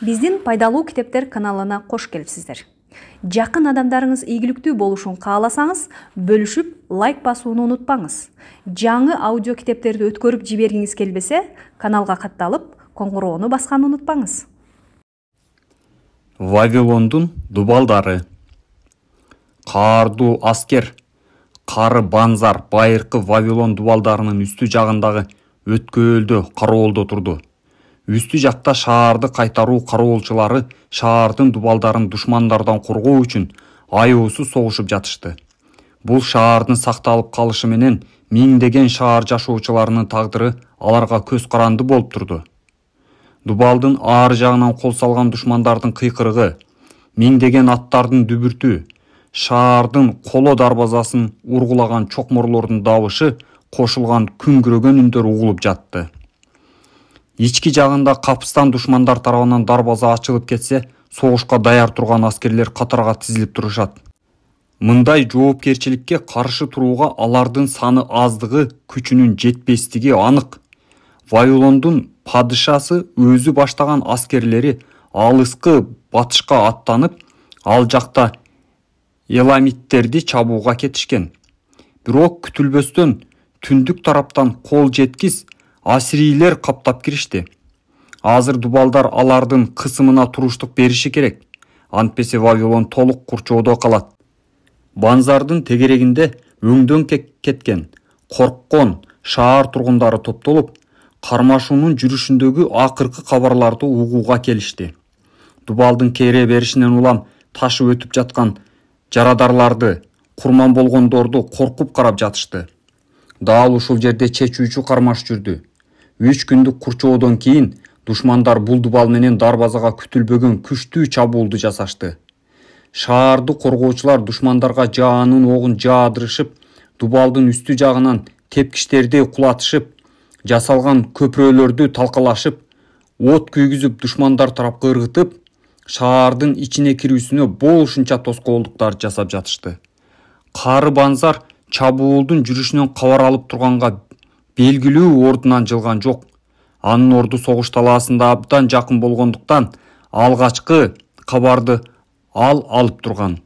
Биздин пайдалуу китептер каналына кош келипсиздер. Жакын адамдарыңыз ийгиликтүү болушун кааласаңыз, бөлүшүп, лайк басууну унутпаңыз. Жаңы аудио китептерди өткөрүп жибергиңиз келбесе, каналга катталып, коңгуроону басканды унутпаңыз. Вавилондун дубалдары. Каардуу аскер, кары банзар байыркы Вавилон дубалдарынын үстү жагындагы өткөөлдө кароолдо турду. Үстү жакта шаарды кайтаруу кароолчулары шаардын дубалдарын душмандардан коргоо үчүн аюусуз согушуп жатышты. Бул шаардын сакталып калышы менен миңдеген шаар жашоочуларынын тагдыры аларга көз каранды болуп турду. Дубалдын ар жагынан кол салган душмандардын кыйкырыгы, миңдеген аттардын дүбүртү, шаардын коло дарбазасын ургулаган чокморлордун дабышы кошулган күңгүрөгөн үндөр угулуп жатты. Ички жагында капыстан душмандар тарабынан дарбаза ачылып кетсе, согушка даяр турган аскерлер катарга тизилип турушат. Мындай жоопкерчиликке каршы турууга алардын саны аздыгы, күчүнүн жетпестиги анык. Вавилондун падышасы өзү баштаган аскерлери алыскы батышка аттанып, ал жакта эламиттерди чабууга кетишкен. Бирок күтүлбөстөн түндүк тараптан кол жеткис ассирийлер каптап киришти. Азыр дубалдар алардын кысымына туруштук бериши керек. Антпесе Вавилон толук курчоодо калат. Банзардын тегерегинде өңдөн кеткен, корккон шаар тургундары топтолуп, кармашуунун жүрүшүндөгү акыркы кабарларды угууга келишти. Дубалдын кере беришинен улам ташып өтүп жаткан жарадарларды, курман болгондорду коркуп карап жатышты. Дал ушул жерде чечүүчү кармаш жүрдү. 3 күндүк курчоодон кийин душмандар бул дубал менен дарбазага күтүлбөгөн күчтүү чабуулду жасашты. Шаарды коргоочулар душмандарга жаанын огун жаадырышып, дубалдын үстү жагынан тепкичтерди кулатышып, жасалган көпүрөлөрдү талкалашып, от күйгүзүп душмандар тарапка ыргытып, шаардын ичине кирүүсүнө болушунча тоскоолдуктар жасап жатышты. Кары банзар чабуулдун жүрүшүнөн кабар алып турганга белгилүү ордунан жылган жок. Анын орду согуш талаасында абдан жакын болгондуктан алгачкы кабарды ал алып турган.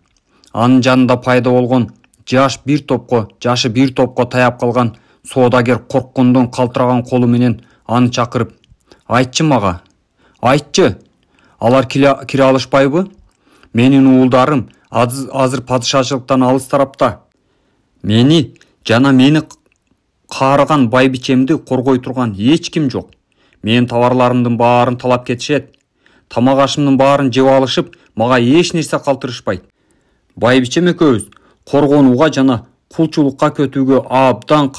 Анын жанында пайда болгон жашы бир топко таяп калган соодагер корккондон калтыраган колу менен аны чакырып: "Айтчы мага, айтчы, алар кире алышпайбы? Менин уулдарым азыр падышачылыктан алыс тарапта. Мени жана мени каарыган байбичемди коргой турган эч ким жок. Менин товарларымдын баарын талап кетишет. Тамак ашымдын баарын жеп алышып, мага эч нерсе калтырышпайт. Байбичем экөөбүз коргонууга жана кулчулукка көтүүгө абдан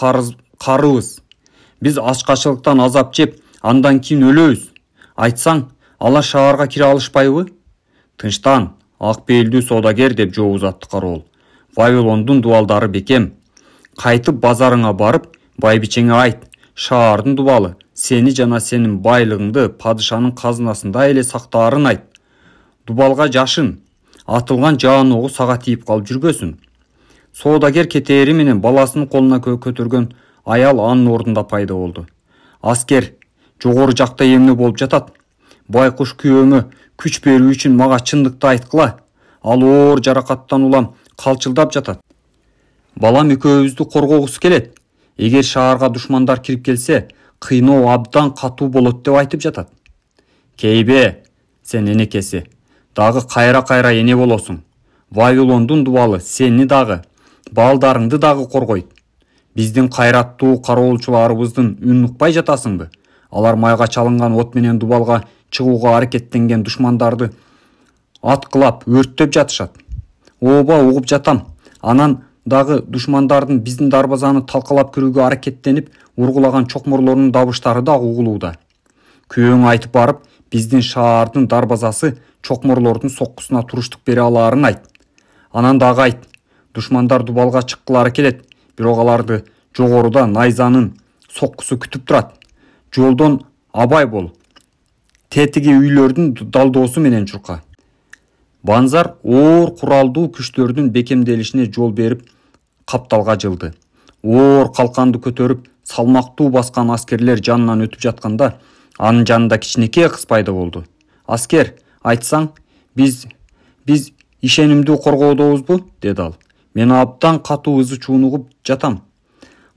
карыбыз. Биз ачкачылыктан азап жеп, андан кийин өлөбүз. Айтсаң, алар шаарга кире алышпайбы?" "Тынчтан, ак бээлдүү соодагер", деп жооп узатты кароол. "Вавилондун дубалдары бекем. Кайтып базарыңа барып, байбичеңе айт, шаардын дубалы сени жана сенин байлыгыңды падышанын казынасында эле сактаарын айт. Дубалга жашын, атылган жаан огу сага тийип калып жүрбөсүн." Соодагер кетери менен баласынын колуна көтөргөн аял анын ордунда пайда болду. "Аскер жогору жакта эмне болуп жатат? Байкуш күйөөмө күч берүү үчүн мага чындыкты айткыла. Ал оор жаракаттан улам калчылдап жатат. Балам экөөбүздү коргогусу келет. Эгер шаарга душмандар кирип келсе, кыйноо абдан катуу болот деп айтып жатат." "Кейбе, сен энекеси, дагы кайра эне болосуң. Вавилондун дубалы сени дагы, балдарыңды дагы коргойт. Биздин кайраттуу кароолчуларыбыздын үнүн укпай жатасыңбы? Алар майга чалынган от менен дубалга чыгууга аракеттенген душмандарды аткылап, өрттөп жатышат. Ооба, угуп жатам. Анан дагы душмандардын биздин дарбазаны талкалап кирүүгө аракеттенип, ургулаган чокморлорунун дабыштары дагы угулууда. Күйөөңө айтып барып, биздин шаардын дарбазасы чокморлордун соккусуна туруштук бере алаарын айт. Анан дагы айт, душмандар дубалга чыккылары келет, бирок аларды жогоруда найзанын соккусу күтүп турат. Жолдон абай бол. Тетиги үйлөрдүн далдоосу менен чурка." Банзар оор куралдуу күчтөрдүн бекемделишине жол берип, капталга жылды. Оор калканды көтөрүп, салмактуу баскан аскерлер жанынан өтүп жатканда, анын жанында кичинекей кыз пайда болду. Аскер, айтсаң, биз ишенимдүү коргоодобузбу? Деди ал. Мен абдан катуу ызы чунугуп жатам.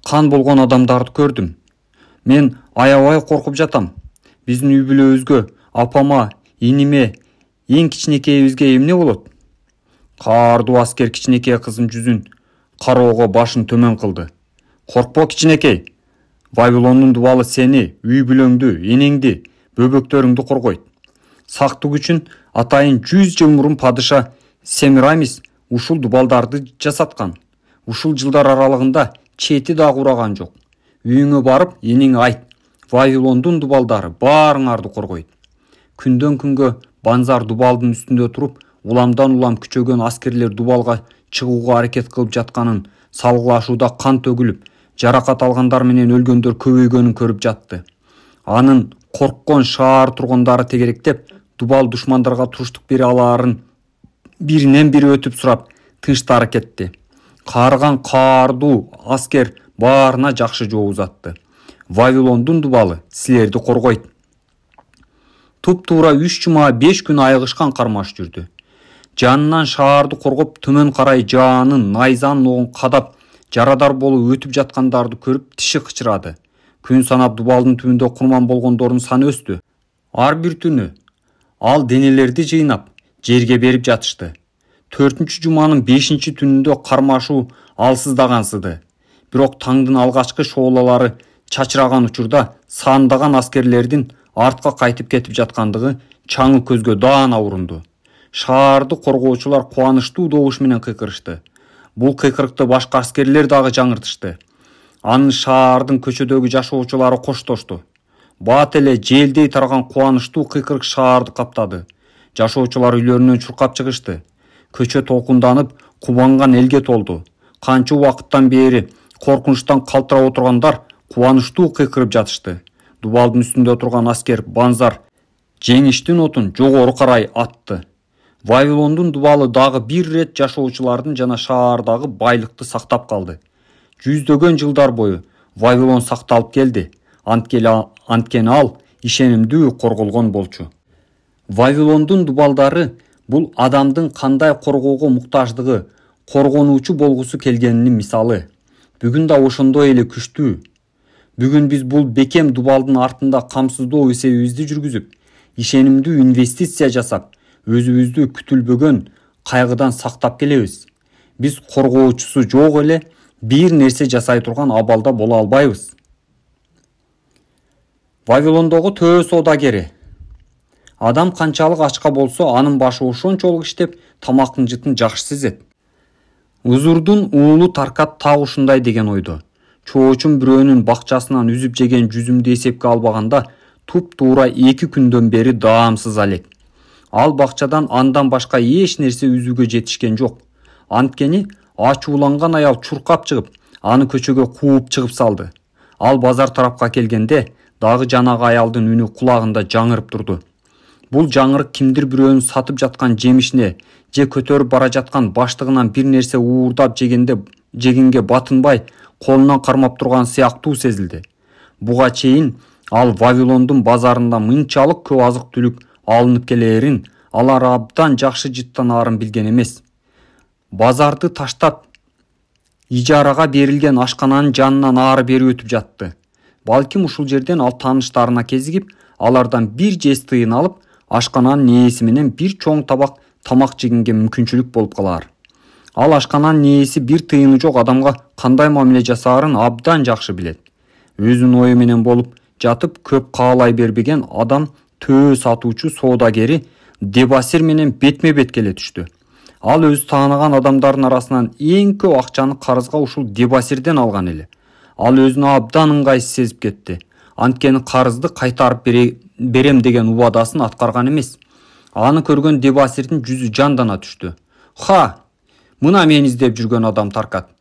Кан болгон адамдарды көрдүм. Мен аябай коркуп жатам. Биздин үй бүлөбүзгө, апама, иниме, эң кичинекейибизге эмне болот? Каардуу аскер кичинекей кыздын жүзүн кароого башын төмөн кылды. Коркпо, кичинекей. Вавилондун дубалы сени, үй бүлөңдү, энеңди, бөбөктөрүңдү коргойт. Сактык үчүн атайын 100 жыл мурун падыша Семирамис ушул дубалдарды жасаткан. Ушул жылдар аралыгында чети да ураган жок. Үйүңө барып, энеңе айт. Вавилондун дубалдары баарыңарды коргойт. Күндөн күнгө Банзар дубалдын үстүндө туруп, уламдан улам күчөгөн аскерлер дубалга чыгууга аракет кылып жатканын, салгылашууда кан төгүлүп, жаракат алгандар менен өлгөндөр көбөйгөнүн көрүп жатты. Анын корккон шаар тургундары тегеректеп, дубал душмандарга туруштук бере алаарын биринен бири өтүп сурап, тынчтары кетти. Каарыган каардуу аскер баарына жакшы жооп узатты. Вавилондун дубалы силерди коргойт. Туп-туура 3 жума 5 күн айыгышкан кармаш жүрдү. Жанынан шаарды коргоп, төмөн карай жаанын, найзанын огун кадап, жарадар болуп өтүп жаткандарды көрүп тиши кычырады. Күн санап дубалдын түбүндө курман болгондордун саны өстү. Ар бир түнү ал денелерди жыйнап, жерге берип жатышты. 4-чү жуманын 5-чи түнүндө кармашуу алсыздагансыды. Бирок таңдын алгачкы шоолалары чачыраган учурда сандаган аскерлердин артка кайтып кетип жаткандыгы чаңыл көзгө даана урунду. Шаарды коргоочулар кубанычтуу добуш менен кыйкырышты. Бул кыйкырыкты башка аскерлер дагы жаңыртышты. Анын шаардын көчөдөгү жашоочулары коштошту. Бат эле желдей тараган кубанычтуу кыйкырык шаарды каптады. Жашоочулар үйлөрүнөн чуркап чыгышты. Көчө толкунданып, кубанган элге толду. Канча убакыттан бери коркунучтан калтырап отургандар кубанычтуу кыйкырып жатышты. Дубалдын үстүндө турган аскер Банзар жеңиштин отун жогору карай атты. Вавилондун дубалы дагы бир рет жашоочулардын жана шаардагы байлыкты сактап калды. Жүздөгөн жылдар бою Вавилон сакталып келди. Анткени ал ишенимдүү корголгон болчу. Вавилондун дубалдары бул адамдын кандай коргоого муктаждыгы, коргонуучу болгусу келгенинин мисалы. Бүгүн да ошондой эле күчтүү. Бүгүн биз бул бекем дубалдын артында камсыздоо эсебибизди жүргүзүп, ишенимдүү инвестиция жасап, өзүбүздү күтүлбөгөн кайгыдан сактап келебиз. Биз коргоочусу жок эле бир нерсе жасай турган абалда боло албайбыз. Вавилондогу төө соодагери. Адам канчалык ачка болсо, анын башы ошончолук иштеп, тамактын жытын жакшы сезет. Узурдун уулу Таркат так ушундай деген ойдо. Чоочун бирөөнүн бакчасынан үзүп жеген жүзүмдү эсепке албаганда, туп-туура 2 күндөн бери даамсыз алек. Ал бакчадан андан башка эч нерсе үзүүгө жетишкен жок. Анткени ачууланган аял чуркап чыгып, аны көчөгө кууп чыгып салды. Ал базар тарапка келгенде, дагы жанагы аялдын үнү кулагында жаңырып турду. Бул жаңырык кимдир бирөөнүн сатып жаткан жемишине же көтөрүп бара жаткан баштыгынан бир нерсе уурдап жегенге батынбай, колунан кармап турган сыяктуу сезилди. Буга чейин ал Вавилондун базарында мынчалык көп азык-түлүк алынып келээрин алар абдан жакшы жыттанаарын билген эмес. Базарды таштап, ижарага берилген ашкананын жанынан ары бери өтүп жатты. Балким ушул жерден ал тааныштарына кезигип, алардан бир жез тыйын алып, ашкананын ээси менен бир чоң табак тамак жегенге мүмкүнчүлүк болуп калар. Ал ашкананын ээси бир тыйыны жок адамга кандай мамиле жасаарын абдан жакшы билет. Өзүнүн ою менен болуп жатып, көп каалай бербеген адам төө сатуучу соодагери Дебасир менен бетме-бет келе түштү. Ал өзү тааныган адамдардын арасынан эң көп акчаны карызга ушул Дебасирден алган эле. Ал өзүнө абдан ыңгайсыз сезип кетти. Анткени карызды кайтарып берем деген убадасын аткарган эмес. Аны көргөн Дебасирдин жүзү жандана түштү. Ха, мына мен издеп жүргөн адам Таркат.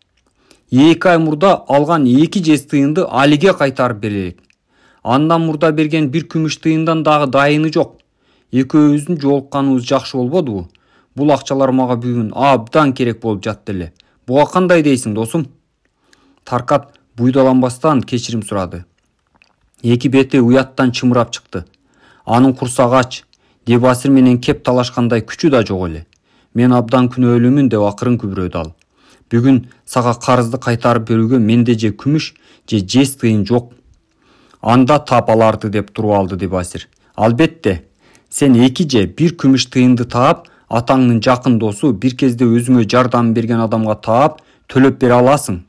2 ай мурда алган 2 жез тыйынды алиге кайтарып берелик. Андан мурда берген бир күмүш тыйындан дагы дайыны жок. Экөөбүздүн жолукканыбыз жакшы болбодубу? Бул акчалар мага бүгүн абдан керек болуп жатты эле. Буга кандай дейсиң, досум? Таркат буйдаланбастан кечирим сурады. Эки бети уяттан чымырап чыкты. Анын курсагы ач, Дебасир менен кеп талашкандай күчү да жок эле. Мен абдан күнөөлүүмүн деп акырын күбүрөдү ал. Бүгүн сага карызды кайтарып берүүгө менде же күмүш же жез тыйын жок. Анда таап аларды деп туруп алды Дебасир. Албетте, сен 2 же 1 күмүш тыйынды таап, атаңдын жакын досу, бир кезде өзүңө жардам берген адамга таап, төлөп бере аласың.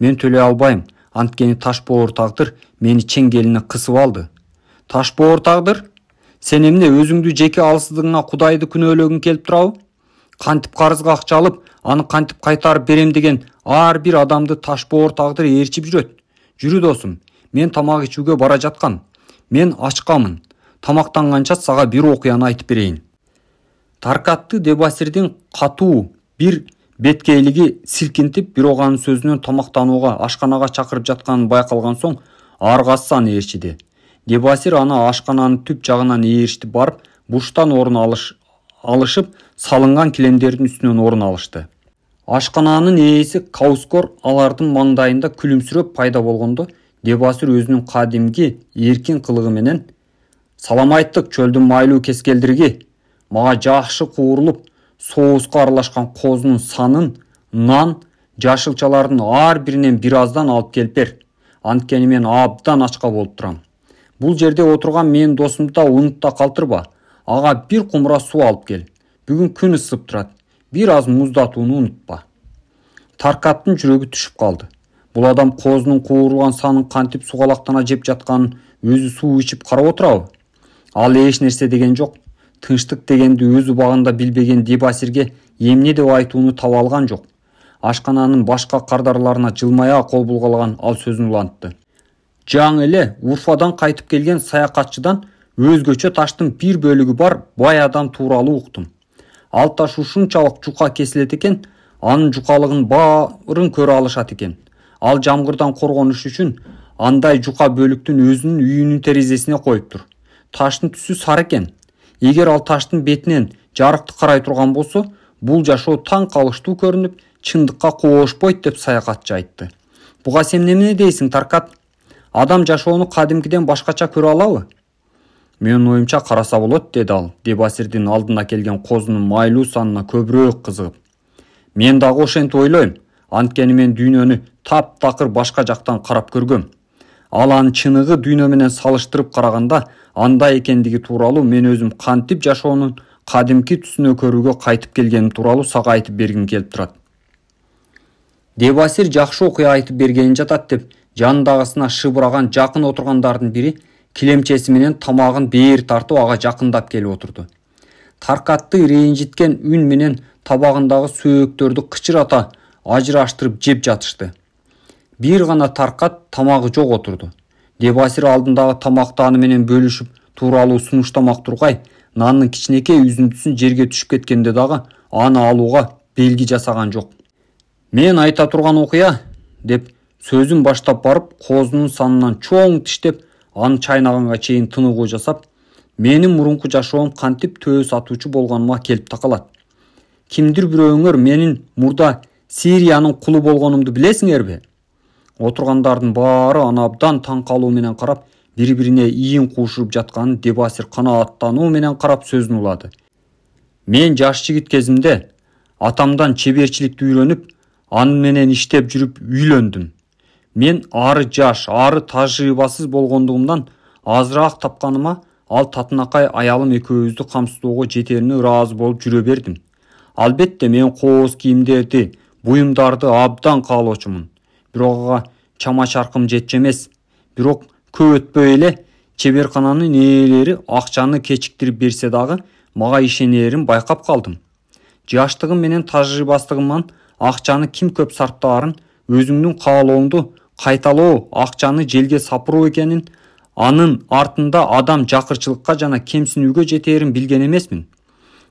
Мен төлөй албайм, анткени таш боор тагдыр мени чеңгелине кысып алды. Таш боор тагдыр? Сен эмне өзүңдү жеке алсыздыгыңа Кудайды күнөөлөгүң келип турабы? Кантип карызга акча алып, аны кантип кайтарып берем деген ар бир адамды таш боор тагдыр ээрчип жүрөт. Жүрү досум, мен тамак ичүүгө бара жаткам. Мен ачкамын. Тамактанганча сага бир окуяны айтып берейин. Таркатты Дебасирдин катуу бир беткейлиги силкинтип, бирок анын сөзүнөн тамактанууга ашканага чакырып жатканын байкалган соң, аргасы аны ээрчиди. Дебасир аны ашкананын түп жагынан ээрчитип барып, буштан орун алышып, салынган килемдердин үстүнөн орун алышты. Ашкананын ээси Каускор алардын маңдайында күлүмсүрөп пайда болгондо, Дебасир өзүнүн кадимки эркин кылыгы менен: "Саламайттык, чөлдүн майлуу кескелдириги. Мага жакшы куурулуп, соуска аралашкан козунун санын, нан, жашылчалардын ар биринен бир аздан алып келип бер. Анткени мен абдан ачка болуп турам. Бул жерде отурган менин досумду да унутта калтырба. Ага бир кумура суу алып кел. Бүгүн күн ысып турат. Бир аз муздатууну унутпа." Таркаттын жүрөгү түшүп калды. Бул адам козунун куурулган санын кантип сугалактана жеп жатканын өзү суу ичип карап отурабы? Ал эч нерсе деген жок. Тынчтык дегенди өз убагында билбеген Дебасирге эмне деп айтууну таба алган жок. Ашкананын башка кардарларына жылмая кол булгалаган ал сөзүн улантты. Жаңы эле Урфадан кайтып келген саякатчыдан өзгөчө таштын бир бөлүгү бар бай адам тууралуу уктум. Ал таш ушунчалык жука кесилет экен, анын жукалыгын баарын көрө алышат экен. Ал жамгырдан коргонуш үчүн андай жука бөлүктүн өзүнүн үйүнүн терезесине коюптур. Таштын түсү сары экен. Эгер ал таштын бетинен жарыкты карай турган болсо, бул жашоо таң калыштуу көрүнүп, чындыкка коошпойт деп саякатчы айтты. Буга сен эмне дейсиң, Таркат? Адам жашоону кадимкиден башкача көрө алабы? Менин оюмча караса болот, деди ал, Дебасирдин алдына келген козунун майлуу санына көбүрөөк кызыгып. Мен дагы ошентип ойлойм. Анткени мен дүйнөнү таптакыр башка жактан карап көргөм. Ал анын чыныгы дүйнө менен салыштырып караганда андай экендиги тууралуу мен өзүм кантип жашоонун кадимки түсүнө көрүүгө кайтып келгеним тууралуу сага айтып бергим келип турат. Дебасир жакшы окуя айтып бергенин жатат деп жанындагысына шыбыраган жакын отургандардын бири килемчеси менен тамагын бээр тартып ага жакындап келип отурду. Таркатты ренжиткен үн менен табагындагы сөөктөрдү кычырата ажыраштырып жеп жатышты. Бир гана Таркат тамагы жок отурду. Дебасир алдындагы тамакты аны менен бөлүшүп тууралуу сунуштамак тургай, нанын кичинекей үзүндүсүн жерге түшүп кеткенде дагы аны алууга белги жасаган жок. Мен айта турган окуя деп сөзүн баштап барып, козунун санынан чоң тиштеп, аны чайнаганга чейин тыныгуу жасап, менин мурунку жашоом кантип төө сатуучу болгонума келип такалат. Кимдир бирөөңөр менин мурда Сириянын кулу болгонумду билесиңерби? Отургандардын баары аны абдан таң калуу менен карап, бири-бирине ийин куушуруп жатканын Дебасир канааттануу менен карап сөзүн улады. Мен жаш жигит кезимде атамдан чеберчиликти үйрөнүп, аны менен иштеп жүрүп үйлөндүм. Мен ары жаш, ары тажрыйбасыз болгондугумдан азыраак тапканыма ал татынакай аялым экөөбүздү камсыздоого жетерине ыраазы болуп жүрө бердим. Албетте мен кооз кийимдерди, буюмдарды абдан каалоочумун. Бирок ага чама-чаркым жетчү эмес. Бирок көп өтпөй эле чеберкананын ээлери акчаны кечиктирип берсе дагы мага ишенерин байкап калдым. Жаштыгым менен тажрыйбасыздыгымдан акчаны ким көп сарптаарын, өзүңдүн каалооңду кайталоо акчаны желге сапыруу экенин, анын артында адам жакырчылыкка жана кемсинүүгө жетээрин билген эмесмин.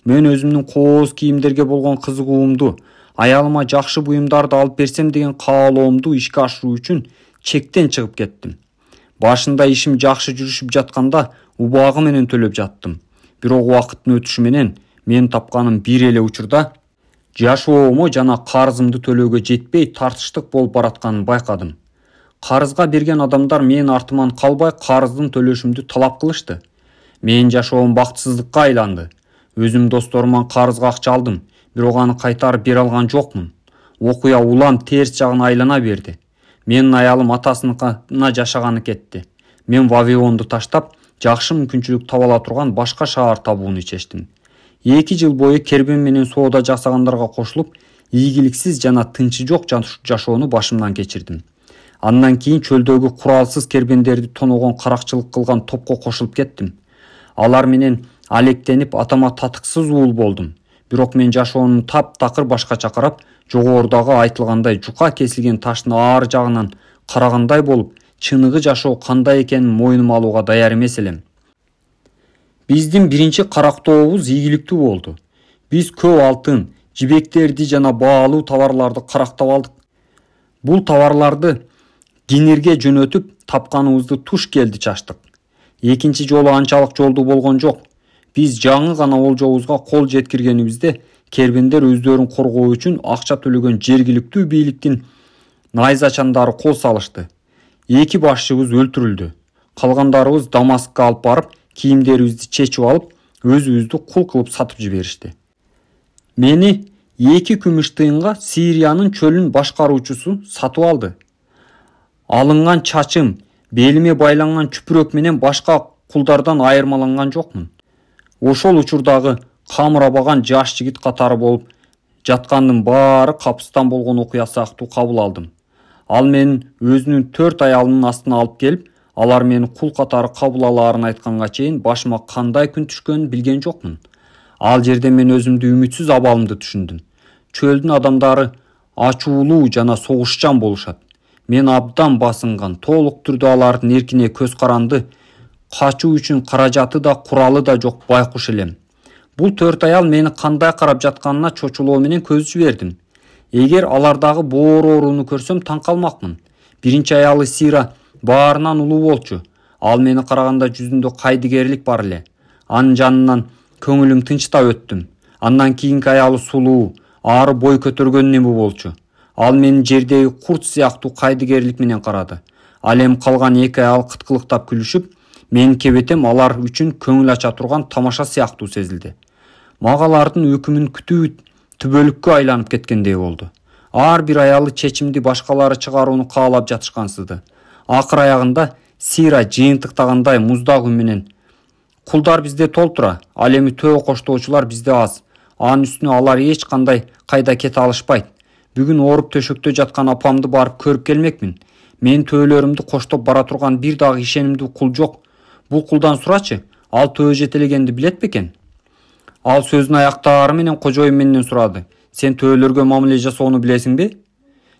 Мен өзүмдүн кооз кийимдерге болгон кызыгуумду, аялыма жакшы буюмдарды алып берсем деген каалоомду ишке ашыруу үчүн чектен чыгып кеттим. Башында ишим жакшы жүрүшүп жатканда убагы менен төлөп жаттым. Бирок убакыттын өтүшү менен мен тапканым бир эле учурда жашоомо жана карызымды төлөөгө жетпей тартыштык болуп баратканын байкадым. Карызга берген адамдар менин артыман калбай карыздын төлөшүмдү талап кылышты. Менин жашоом бактысыздыкка айланды. Өзүм досторума карызга акча алдым, бирок аны кайтарып бере алган жокмун. Окуя улам терс жагына айлана берди. Менин аялым атасыныкына жашаганы кетти. Мен Вавилонду таштап, жакшы мүмкүнчүлүк таба ала турган башка шаар табууну чечтим. 2 жыл бою кербен менен соода жасагандарга кошулуп, ийгиликсиз жана тынчы жок жашоону башымдан кечирдим. Андан кийин чөлдөгү куралсыз кербендерди тоногон каракчылык кылган топко кошулуп кеттим. Алар менен алектенип атама татыксыз уул болдум. Бирок мен жашоону таптакыр башкача карап, жогорудагы айтылгандай жука кесилген таштын ар жагынан карагандай болуп, чыныгы жашоо кандай экенин мойнума алууга даяр эмес элем. Биздин биринчи карактообуз ийгиликтүү болду. Биз көп алтын, жибектерди жана баалуу товарларды карактап алдык. Бул товарларды Гинирге жөнөтүп, тапканыбызды туш келди чачтык. Экинчи жолу анчалык жолдуу болгон жок. Биз жаңы гана олжобузга кол жеткиргенибизде кербендер өздөрүн коргоо үчүн акча төлөгөн жергиликтүү бийликтин найзачандары кол салышты. 2 башчыбыз өлтүрүлдү. Калгандарыбыз Дамаскка алып барып, кийимдерибизди чечип алып, өзүбүздү кул кылып сатып жиберишти. Мени 2 күмүш тыйынга Сириянын чөлүн башкаруучусу сатып алды. Алынган чачым, белиме байланган чүпүрөк менен башка кулдардан айырмаланган жокмун. Ошол учурдагы камырабаган жаш жигит катары болуп жаткандын баары капыстан болгон окуя сыяктуу кабыл алдым. Ал менин өзүнүн 4 аялынын астына алып келип, алар мени кул катары кабыл алаарын айтканга чейин башыма кандай күн түшкөнүн билген жокмун. Ал жерде мен өзүмдү үмүтсүз абалымды түшүндүм. Чөлдүн адамдары ачуулуу жана согушчан болушат. Мен абдан басынган, толук түрдө алардын эркине көз каранды, качуу үчүн каражаты да, куралы да жок байкуш элем. Бул 4 аял мени кандай карап жатканына чочулоо менен көз жибердим. Эгер алардагы боор ооруну көрсөм таң калмакмын. Биринчи аялы Сира баарынан улуу болчу. Ал мени караганда жүзүндө кайдыгерлик бар эле. Анын жанынан көңүлүм тынчтап өттүм. Андан кийинки аялы сулуу, ары бой көтөргөн неме болчу. Ал мени жердеги курт сыяктуу кайдыгерлик менен карады. Ал эми калган 2 аял кыткылыктап күлүшүп, менин кебетем алар үчүн көңүл ача турган тамаша сыяктуу сезилди. Мага алардын өкүмүн күтүү түбөлүккө айланып кеткендей болду. Ар бир аялы чечимди башкалары чыгарууну каалап жатышкансызды. Акыр аягында Сира жыйынтыктагандай муздак үн менен: "Кулдар бизде толтура, ал эми төө коштоочулар бизде аз. Анын үстүнө алар эч кандай кайда кете алышпайт. Бүгүн ооруп төшөктө жаткан апамды барып көрүп келмекмин. Мен төөлөрүмдү коштоп бара турган бир дагы ишенимдүү кул жок. Бул кулдан сурачы, ал төө жетелегенди билет бекен?" Ал сөзүн аяктаары менен кожоюн менден сурады: "Сен төөлөргө мамиле жасоону билесиңби?"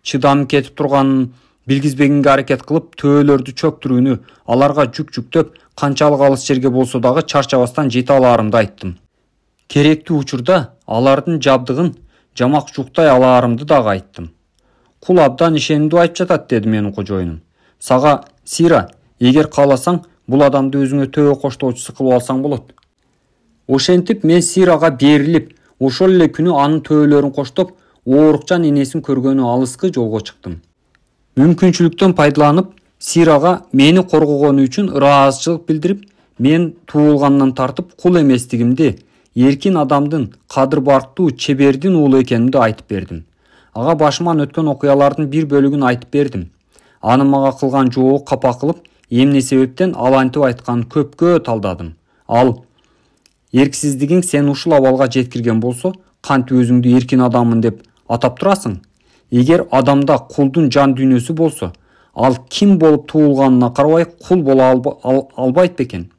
Чыдамым кетип турганын билгизбегенге аракет кылып, төөлөрдү чөктүрүүнү, аларга жүк жүктөп, канчалык алыс жерге болсо дагы чарчабастан жете алаарымды айттым. Керектүү учурда алардын жабдыгын жамак жуктай алаарымды дагы айттым. "Кул абдан ишенимдүү айтып жатат", деди менин кожоюнум. "Сага, Сира, эгер кааласаң, бул адамды өзүңө төө коштоочусу кылып алсаң болот." Ошентип мен Сирага берилип, ошол эле күнү анын төөлөрүн коштоп, оорукчан энесин көргөнү алыскы жолго чыктым. Мүмкүнчүлүктөн пайдаланып, Сирага мени коргогону үчүн ыраазычылык билдирип, мен туулгандан тартып кул эместигимди, эркин адамдын, кадыр барктуу, чебердин уулу экенимди айтып бердим. Ага башыман өткөн окуялардын бир бөлүгүн айтып бердим. Анын мага кылган жообу капа кылып, эмне себептен ал антип айтканын көпкө талдадым. Ал: "Эрксиздигиң сени ушул абалга жеткирген болсо, кантип өзүңдү эркин адаммын деп атап турасың? Эгер адамда кулдун жан дүйнөсү болсо, ал ким болуп туулганына карабай кул боло албайт бекен?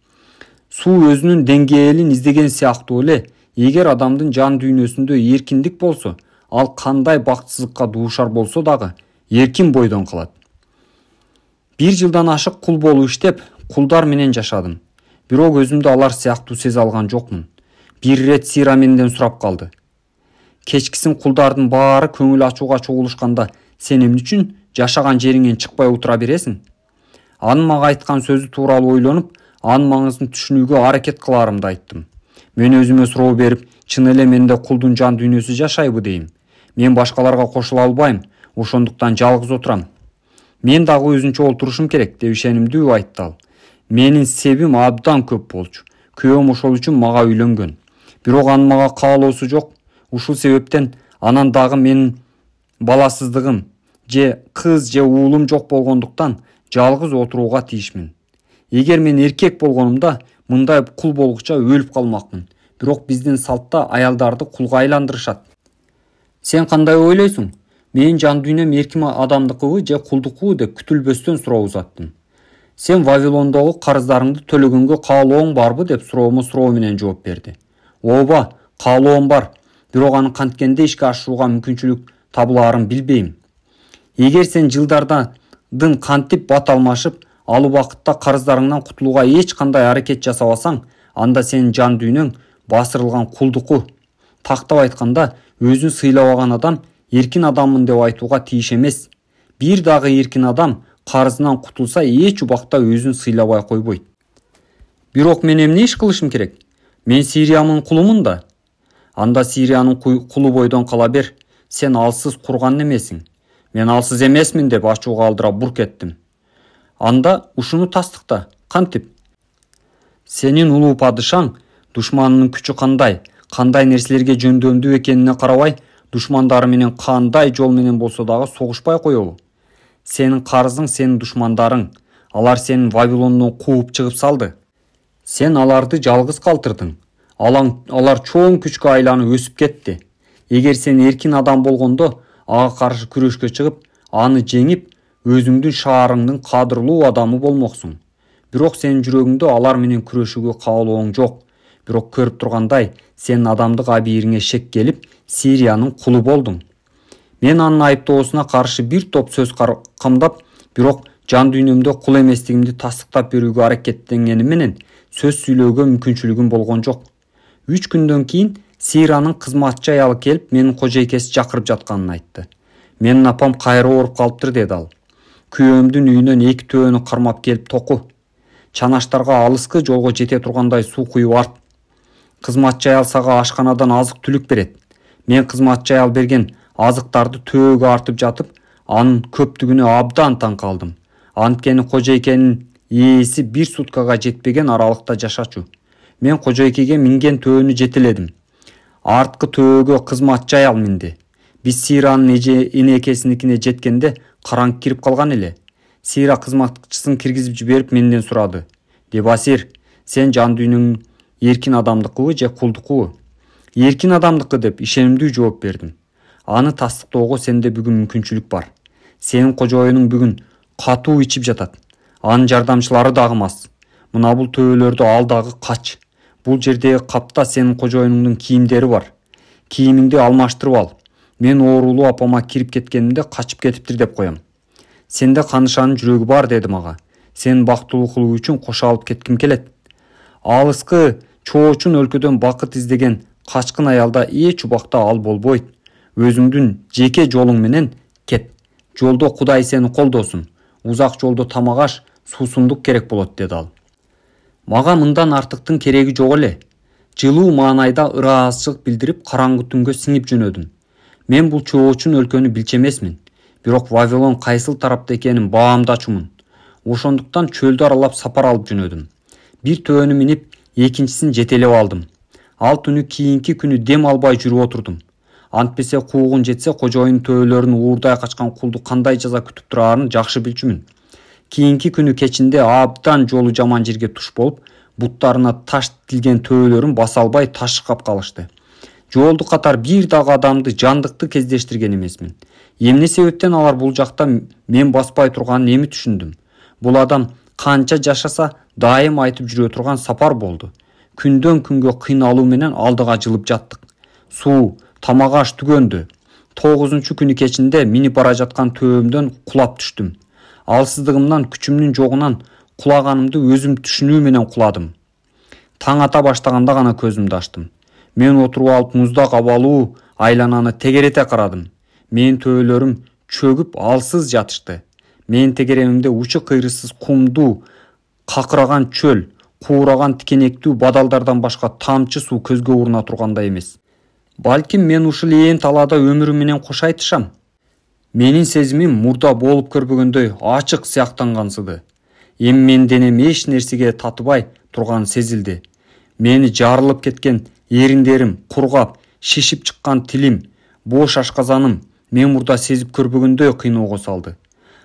Суу өзүнүн деңгээлин издеген сыяктуу эле, эгер адамдын жан дүйнөсүндө эркиндик болсо, ал кандай бактысыздыкка дуушар болсо дагы эркин бойдон калат. 1 жылдан ашык кул болуп иштеп, кулдар менен жашадым. Бирок өзүмдү алар сыяктуу сезе алган жокмун. Бир ирет Сира менден сурап калды: "Кечкисин кулдардын баары көңүл ачууга чогулушканда, сен эмне үчүн жашаган жериңен чыкпай утура бересиң?" Анын мага айткан сөзү тууралуу ойлонуп, анын маңызын түшүнүүгө аракет кылаарымды айттым. Мен өзүмө суроо берип, чын эле менде кулдун жан дүйнөсү жашайбы дейм. Мен башкаларга кошула албайм, ошондуктан жалгыз отурам. Мен дагы өзүнчө олтурушум керек деп ишенимдүү айтты ал. Менин себим абдан көп болчу. Күйөөм ошол үчүн мага үйлөнгөн. Бирок анын мага каалоосу жок. Ушул себептен анан дагы менин баласыздыгым же кыз же уулум жок болгондуктан жалгыз отурууга тийишмин. Эгер мен эркек болгонумда мындай кул болгуча өлүп калмакмын. Бирок биздин салтта аялдарды кулга айландырышат. Сен кандай ойлойсуң? Менин жан дүйнөм эрким адамдыкыбы же кулдукубу деп күтүлбөстөн суроо узаттым. Сен Вавилондогу карыздарыңды төлөгөнгө каалооң барбы деп суроомо суроо менен жооп берди. Ооба, каалоом бар. Бирок аны канткенде ишке ашырууга мүмкүнчүлүк табылаарын билбейм. Эгер сен жылдардын кантип бат алмашып, ал убакытта карыздарыңдан кутулууга эч кандай аракет жасабасаң, анда сенин жан дүйнөң басырылган кулдуку. Тактап айтканда, өзүн сыйлабаган адам эркин адаммын деп айтууга тийиш эмес. Бир дагы эркин адам карызынан кутулса эч убакта өзүн сыйлабай койбойт. Бирок мен эмне иш кылышым керек? Мен Сириянын кулумун да. Анда Сириянын кулу бойдон кала бер. Сен алсыз курган эмесиң. Мен алсыз эмесмин деп ачууга алдыра бурк эттим. Анда ушуну тастыкта. Кантип? Сенин улуу падышаң душманынын күчү кандай нерселерге жөндөмдүү экенине карабай, душмандары менен кандай жол менен болсо дагы согушпай коебу? Сенин карызың сенин душмандарың. Алар сени Вавилондон кууп чыгып салды. Сен аларды жалгыз калтырдың. Алар чоң күчкө айланып өсүп кетти. Эгер сен эркин адам болгондо ага каршы күрөшкө чыгып, аны жеңип, өзүңдүн шаарыңдын кадырлуу адамы болмоксуң. Бирок сенин жүрөгүңдө алар менен күрөшүүгө каалооң жок. Бирок көрүп тургандай, сенин адамдык абийириңе шек келип, Сириянын кулу болдуң. Мен анын айыптоосуна каршы бир топ сөз камдап, бирок жан дүйнөмдө кул эместигимди тастыктап берүүгө аракеттенгеним менен сөз сүйлөөгө мүмкүнчүлүгүм болгон жок. 3 күндөн кийин Сириянын кызматчы аялы келип, менин кожойкеси чакырып жатканын айтты. Менин апам кайра ооруп калыптыр деди ал. Күйөөмдүн үйүнөн 2 төөнү кармап келип току. Чанаштарга алыскы жолго жете тургандай суу куюп арт. Кызматчы аял сага ашканадан азык түлүк берет. Мен кызматчы аял берген азыктарды төөгө артып жатып, анын көптүгүнө абдан таң калдым. Анткени кожойкенин ээси 1 суткага жетпеген аралыкта жашачу. Мен кожойкеге минген төөнү жетеледим. Арткы төөгө кызматчы аял минди. Биз Сириянын энекесиникине жеткенде караңкы кирип калган эле. Сирия кызматчысын киргизип жиберип менден сурады. Дебасир, сен жан дүйнөң эркин адамдыкыбы же кулдукубу? Эркин адамдыкы деп ишенимдүү жооп бердим. Аны тастыктоого сенде бүгүн мүмкүнчүлүк бар. Сенин кожоюнуң бүгүн катуу ичип жатат. Анын жардамчылары дагы мас. Мына бул төбөлөрдү ал дагы кач. Бул жердеги капта сенин кожоюнуңдун кийимдери бар. Кийимиңди алмаштырып ал. Мен оорулуу апама кирип кеткенимде качып кетиптир деп коем. Сенде канышанын жүрөгү бар деди мага. Сенин бактылуу кылуу үчүн кошо алып кетким келет. Алыскы чоочун өлкөдөн бакыт издеген качкын аялда эч убакта ал болбойт. Өзүңдүн жеке жолуң менен кет. Жолдо Кудай сени колдосун. Узак жолдо тамак аш, суусундук керек болот деди ал. Мага мындан артыктын кереги жок эле. Жылуу маанайда ыраазычылык билдирип караңгы түнгө сиңип жөнөдүм. Мен бул чоочун өлкөнү билчү эмесмин. Бирок Вавилон кайсыл тарапта экенин баамдачумун. Ошондуктан чөлдү аралап сапар алып жөнөдүм. Бир төөнү минип, экинчисин жетелеп алдым. Ал түнү кийинки күнү дем албай жүрүп отурдум. Антпесе куугун жетсе кожоюн төөлөрүн уурдай качкан кулду кандай жаза күтүп турарын жакшы билчүмүн. Кийинки күнү кечинде абдан жолу жаман жерге туш болуп, буттарына таш тилген төөлөрүн баса албай ташкап калышты. Жолду катар бир дагы адамды жандыкты кездештирген эмесмин. Эмне себептен алар бул жакта мен баспай турганын эми түшүндүм. Бул адам канча жашаса дайым айтып жүрө турган сапар болду. Күндөн күнгө кыйналуу менен алдыга жылып жаттык. Суу, тамак аш түгөндү. 9-күнү кечинде минип бара жаткан төбөмдөн кулап түштүм. Алсыздыгымдан, күчүмдүн жогунан кулаганымды өзүм түшүнүү менен куладым. Таң ата баштаганда гана көзүмдү ачтым. Мен отуруп алып муздак абалуу айлананы тегерете карадым. Менин төбөлөрүм чөгүп алсыз жатышты. Менин тегеремимде учу кыйрысыз кумдуу, какыраган чөл, куураган тикенектүү бадалдардан башка тамчы суу көзгө уруна тургандай эмес. Балким мен ушул ээн талаада өмүрүм менен кош айтышам. Менин сезимим мурда болуп көрбөгөндөй ачык сыяктангансыды. Эми менин денем эч нерсеге татыбай турганы сезилди. Мени жарылып кеткен эриндерим, кургап, шишип чыккан тилим, бош ашказаным мен мурда сезип көрбөгөндөй кыйноого салды.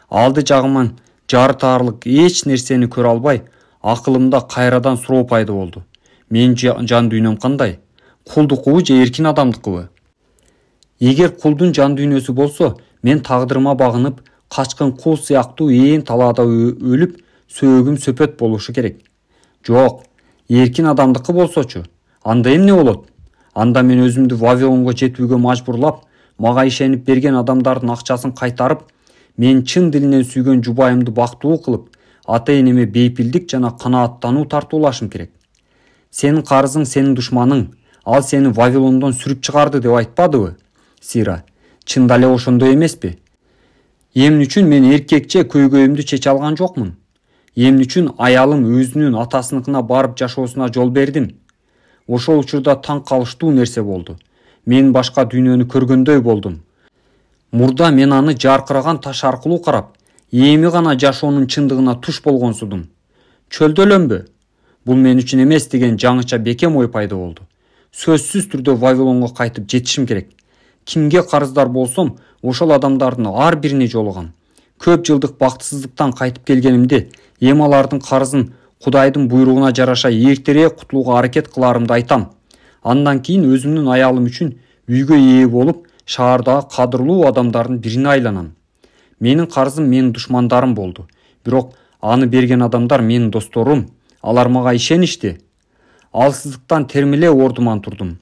Алды жагыман жарытаарлык эч нерсени көрө албай, акылымда кайрадан суроо пайда болду. Мен жан дүйнөм кандай? Кулдукубу же эркин адамдыкыбы? Эгер кулдун жан дүйнөсү болсо, мен тагдырыма багынып, качкын кул сыяктуу ээн талаада өлүп, сөөгүм сөпөт болушу керек. Жок, эркин адамдыкы болсочу, анда эмне болот? Анда мен өзүмдү Вавилонго жетүүгө мажбурлап, мага ишенип берген адамдардын акчасын кайтарып, мен чын дилинен сүйгөн жубайымды бактылуу кылып, ата-энеме бейпилдик жана канааттануу тартуулашым керек. Сенин карызың сенин душманың, ал сени Вавилондон сүрүп чыгарды деп айтпадыбы? Сира, чында эле ошондой эмеспи? Эмне үчүн мен эркекче көйгөйүмдү чече алган жокмун? Эмне үчүн аялым өзүнүн атасыныкына барып жашоосуна жол бердим? Ошол учурда таң калыштуу нерсе болду. Мен башка дүйнөнү көргөндөй болдум. Мурда мен аны жаркыраган таш аркылуу карап, эми гана жашоонун чындыгына туш болгонсудум. Чөлдөлөмбү? Бул мен үчүн эмес деген жаңыча бекем ой пайда болду. Сөзсүз түрдө Вавилонго кайтып жетишим керек. Кимге карыздар болсом, ошол адамдардын ар бирине жолугам. Көп жылдык бактысыздыктан кайтып келгенимде, эми алардын карызын Кудайдын буйругуна жараша эртерээк кутулууга аракет кыларымды айтам. Андан кийин өзүмдүн аялым үчүн үйгө ээ болуп, шаардагы кадырлуу адамдардын бирине айланам. Менин карызым менин душмандарым болду. Бирок аны берген адамдар менин досторум, алар мага ишеништи. Алсыздыктан термеле ордуман турдум.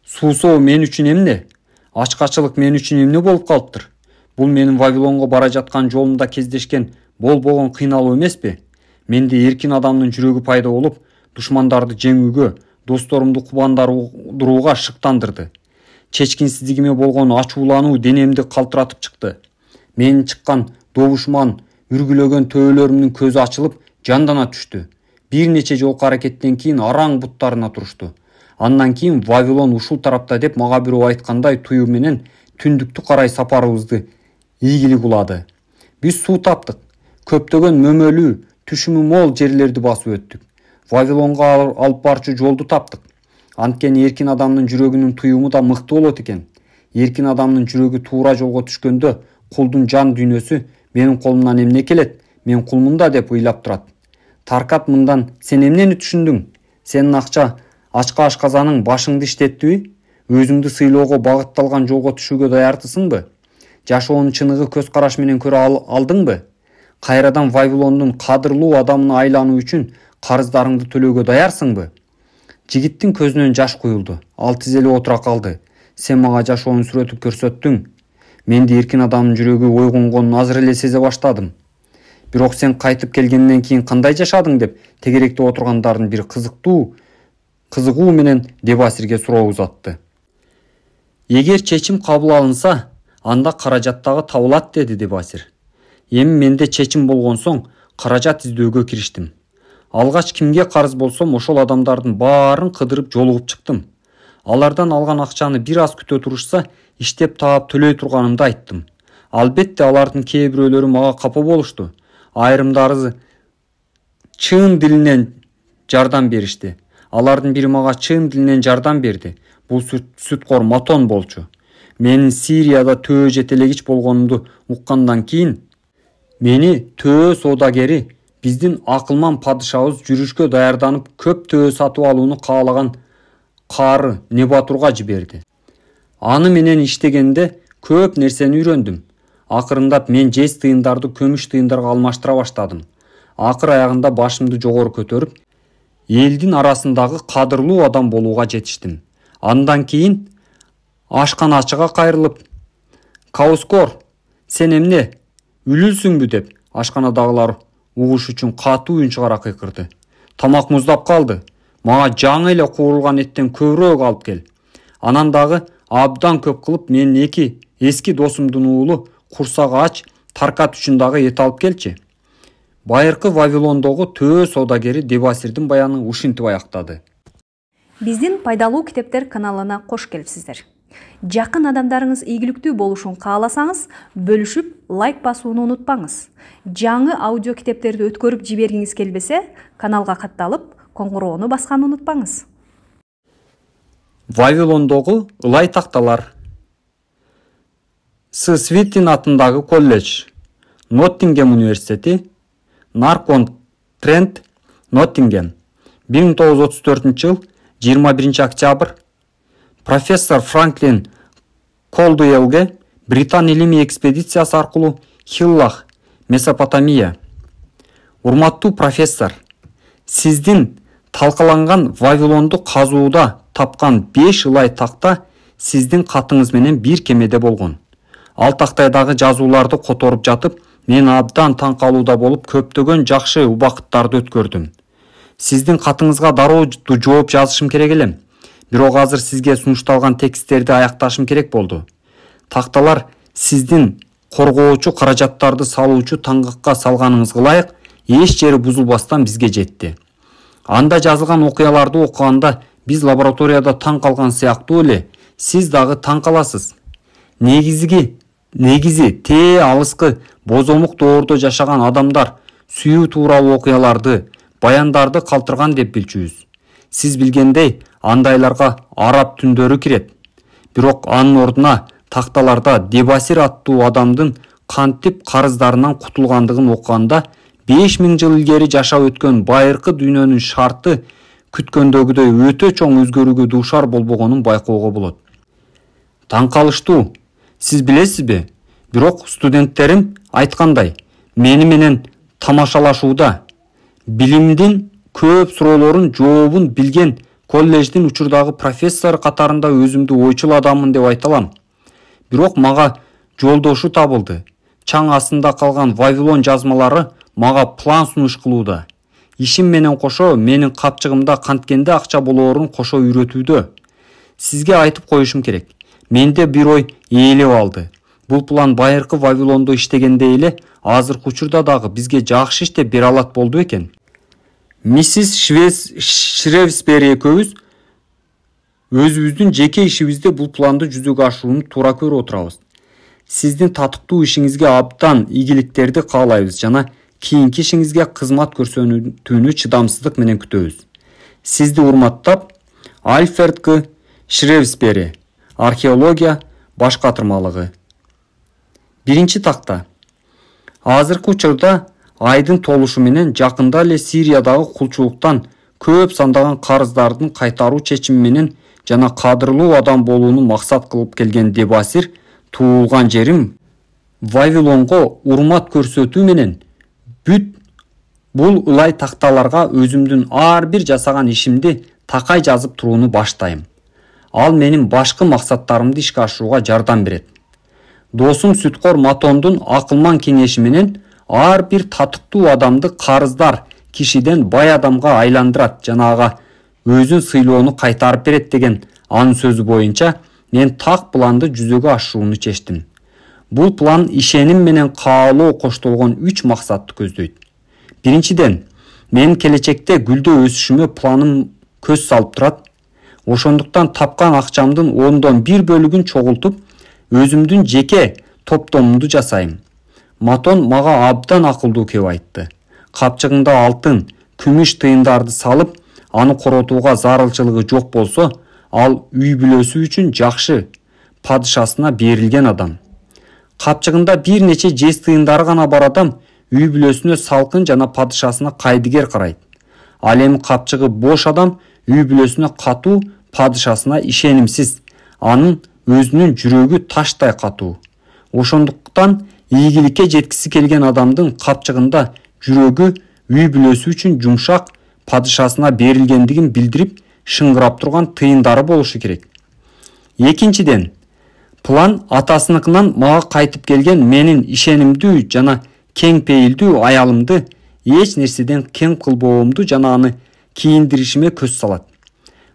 Суусоо мен үчүн эмне? Ачкачылык мен үчүн эмне болуп калыптыр? Бул менин Вавилонго бара жаткан жолумда кездешкен болбогон кыйналуу эмеспи? Менде эркин адамдын жүрөгү пайда болуп, душмандарды жеңүүгө, досторумду кубандырууга шыктандырды. Чечкинсиздигиме болгон ачуулануу денемди калтыратып чыкты. Менин чыккан добушман, үргүлөгөн төбөлөрүмдүн көзү ачылып, жандана түштү. Бир нече жолку аракеттен кийин араң буттарына турушту. Андан кийин Вавилон ушул тарапта деп мага бирөө айткандай туюу менен түндүктү карай сапарыбызды ийгилик улады. Биз суу таптык. Көптөгөн мөмөлүү, түшүмү мол жерлерди басып өттүк. Вавилонго алып барчу жолду таптык. Анткени эркин адамдын жүрөгүнүн туюму да мыкты болот экен. Эркин адамдын жүрөгү туура жолго түшкөндө, кулдун жан дүйнөсү менин колумдан эмне келет, мен кулмун да деп ыйлап турат. Таркат мындан сен эмнени түшүндүң? Сенин ачка ашказаның башыңды иштеттиби? Өзүңдү сыйлоого багытталган жолго түшүүгө даярдысыңбы? Жашоонун чыныгы көз караш менен көрө алдыңбы? Кайрадан Вавилондун кадырлуу адамына айлануу үчүн карыздарыңды төлөөгө даярсыңбы? Жигиттин көзүнөн жаш куюлду. Ал тизеле отура калды. Сен мага жашоону сүрөтүп көрсөттүң. Менде эркин адамдын жүрөгү ойгонгонун азыр эле сезе баштадым. Бирок сен кайтып келгенден кийин кандай жашадың деп тегеректе отургандардын бир кызыгуу менен Дебасирге суроо узатты. Эгер чечим кабыл алынса, анда каражат дагы табылат, деди Дебасир. Эми менде чечим болгон соң каражат издөөгө кириштим. Алгач кимге карыз болсом, ошол адамдардын баарын кыдырып жолугуп чыктым. Алардан алган акчаны бир аз күтө турушса, иштеп таап төлөй турганымды айттым. Албетте алардын кээ бирөөлөрү мага капа болушту. Айрымдары чын дилинен жардам беришти. Алардын бири мага чын дилинен жардам берди. Бул сүткор Матон болчу. Менин Сирияда төө жетелегич болгонумду уккандан кийин мени төө соодагери, биздин акылман падышабыз жүрүшкө даярданып көп төө сатып алууну каалаган кары Небатурга жиберди. Аны менен иштегенде көп нерсени үйрөндүм. Акырындап мен жез тыйындарды көмүш тыйындарга алмаштыра баштадым. Акыр аягында башымды жогору көтөрүп, элдин арасындагы кадырлуу адам болууга жетиштим. Андан кийин ашканачыга кайрылып, "Каускор, сен эмне? Үлүлсүңбү?" деп ашканадагылар угуш үчүн катуу үн чыгара кыйкырды. "Тамак муздап калды. Мага жаңы эле куурулган эттен көбүрөөк алып кел." Анан дагы абдан көп кылып менин эки эски досумдун уулу курсагы ач Таркат үчүн дагы эт алып келчи. Байыркы Вавилондогу төө соодагери Дебасирдин баяны ушинтип аяктады. Биздин пайдалуу китептер каналына кош келипсиздер. Жакын адамдарыңыз ийгиликтүү болушун кааласаңыз, бөлүшүп, лайк басууну унутпаңыз. Жаңы аудио китептерди өткөрүп жибергиңиз келбесе, каналга катталып, коңгуроону басканды унутпаңыз. Вавилондогу ылай такталар. С. Свитин атындагы колледж, Ноттингем университети, Наркон-Трент, Ноттингем, 1934 жыл, 21 октябрь. Профессор Франклин Колдуэллге Британ илимий экспедициясы аркылуу Хиллах, Месопотамия. Урматтуу профессор, сиздин талкаланган Вавилонду казууда тапкан 5 ылай такта сиздин катыңыз менен бир кемеде болгон. Ал тактайдагы жазууларды которуп жатып, мен абдан таң калууда болуп көптөгөн жакшы убакыттарды өткөрдүм. Сиздин катыңызга дароо жооп жазышым керек элем. Бирок азыр сизге сунушталган тексттерди аякташым керек болду. Такталар сиздин коргоочу каражаттарды салуучу таңгакка салганыңызга ылайык эч жери бузулбастан бизге жетти. Анда жазылган окуяларды окуганда биз лабораторияда таң калган сыяктуу эле сиз дагы таң каласыз. Негизи тээ алыскы бозомук доордо жашаган адамдар сүйүү тууралуу окуяларды, баяндарды калтырган деп билчүбүз. Сиз билгендей, андайларга араб түндөрү кирет. Бирок анын ордуна такталарда Дебасир аттуу адамдын кантип карыздарынан кутулгандыгын окуганда 5000 жыл илгери жашап өткөн байыркы дүйнөнүн шарты күткөндөгүдөй өтө чоң өзгөрүүгө дуушар болбогонун байкоого болот. Таң калыштуу, сиз билесизби? Бирок студенттерим айткандай, мени менен тамашалашууда. Билимдин көп суроолорун жообун билген колледждин учурдагы профессор катарында өзүмдү ойчул адаммын деп айта алам. Бирок мага жолдошу табылды. Чаң астында калган Вавилон жазмалары мага план сунуш кылууда. Ишим менен кошо менин капчыгымда канткенде акча болоорун кошо үйрөтүүдө. Сизге айтып коюшум керек. Менде бир ой ээлеп алды. Бул план байыркы Вавилондо иштегенде эле азыркы учурда дагы бизге жакшы иштеп бере алат болду экен. Миссис Шревсбери экөөбүз өзүбүздүн жеке ишибизде бул планды жүзөгө ашырууну туура көрүп отурабыз. Сиздин татыктуу ишиңизге абдан ийгиликтерди каалайбыз жана кийинки ишиңизге кызмат көрсөтүүнү чыдамсыздык менен күтөбүз. Сизди урматтап, Альфред К. Шревсбери, археология баш катырмалыгы. Биринчи такта. Азыркы учурда айдын толушу менен жакында эле Сириядагы кулчулуктан көп сандаган карыздардын кайтаруу чечими менен жана кадырлуу адам болууну максат кылып келген Дебасир туулган жерим Вавилонго урмат көрсөтүү менен бүт бул ылай такталарга өзүмдүн ар бир жасаган ишимди такай жазып турууну баштайм. Ал менин башкы максаттарымды ишке ашырууга жардам берет. Досум Сүткор Матондун акылман кеңеши менен ар бир татыктуу адамды карыздар кишиден бай адамга айландырат жана ага өзүн сыйлоону кайтарып берет деген анын сөзү боюнча мен так планды жүзөгө ашырууну чечтим. Бул план ишеним менен каалоо коштолгон 3 максатты көздөйт. Биринчиден, мен келечекте гүлдөө өсүшүмө планым көз салып турат. Ошондуктан тапкан акчамдын 1/10 бөлүгүн чогултуп, өзүмдүн жеке топтомумду жасайм. Матон мага абдан акылдуу кеп айтты. Капчыгыңда алтын, күмүш тыйындарды салып, аны коротууга зарылчылыгы жок болсо, ал үй бүлөсү үчүн жакшы, падышасына берилген адам. Капчыгында бир нече жез тыйындары гана бар адам үй бүлөсүнө салкын жана падышасына кайдыгер карайт. Ал эми капчыгы бош адам үй бүлөсүнө катуу, падышасына ишенимсиз. Анын өзүнүн жүрөгү таштай катуу. Ошондуктан ийгиликке жеткиси келген адамдын капчыгында жүрөгү үй бүлөсү үчүн жумшак, падышасына берилгендигин билдирип, шыңгырап турган тыйындары болушу керек. Экинчиден, план атасыныкынан мага кайтып келген менин ишенимдүү жана кең пейилдүү аялымды эч нерседен кем кылбоомду жана аны кийиндиришиме көз салат.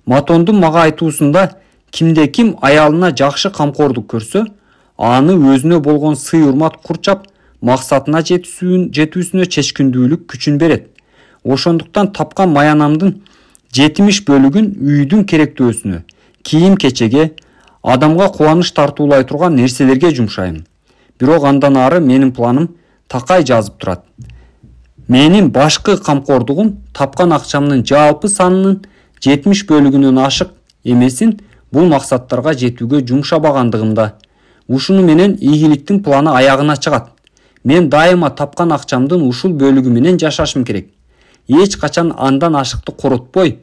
Матондун мага айтуусунда кимде ким аялына жакшы камкордук көрсө, аны өзүнө болгон сый урмат курчап, максатына жетүүсүнө чечкиндүүлүк күчүн берет. Ошондуктан тапкан маянамдын 70 бөлүгүн үйдүн керектөөсүнө, кийим-кечеге, адамга кубаныч тартуулай турган нерселерге жумшайм. Бирок андан ары менин планым такай жазып турат. Менин башкы камкордугум тапкан акчамдын жалпы санынын 70% ашык эмесин бул максаттарга жетүүгө жумшабагандыгымда. Ушуну менен ийгиликтин планы аягына чыгат. Мен дайыма тапкан акчамдын ушул бөлүгү менен жашашым керек. Эч качан андан ашыкты коротпой,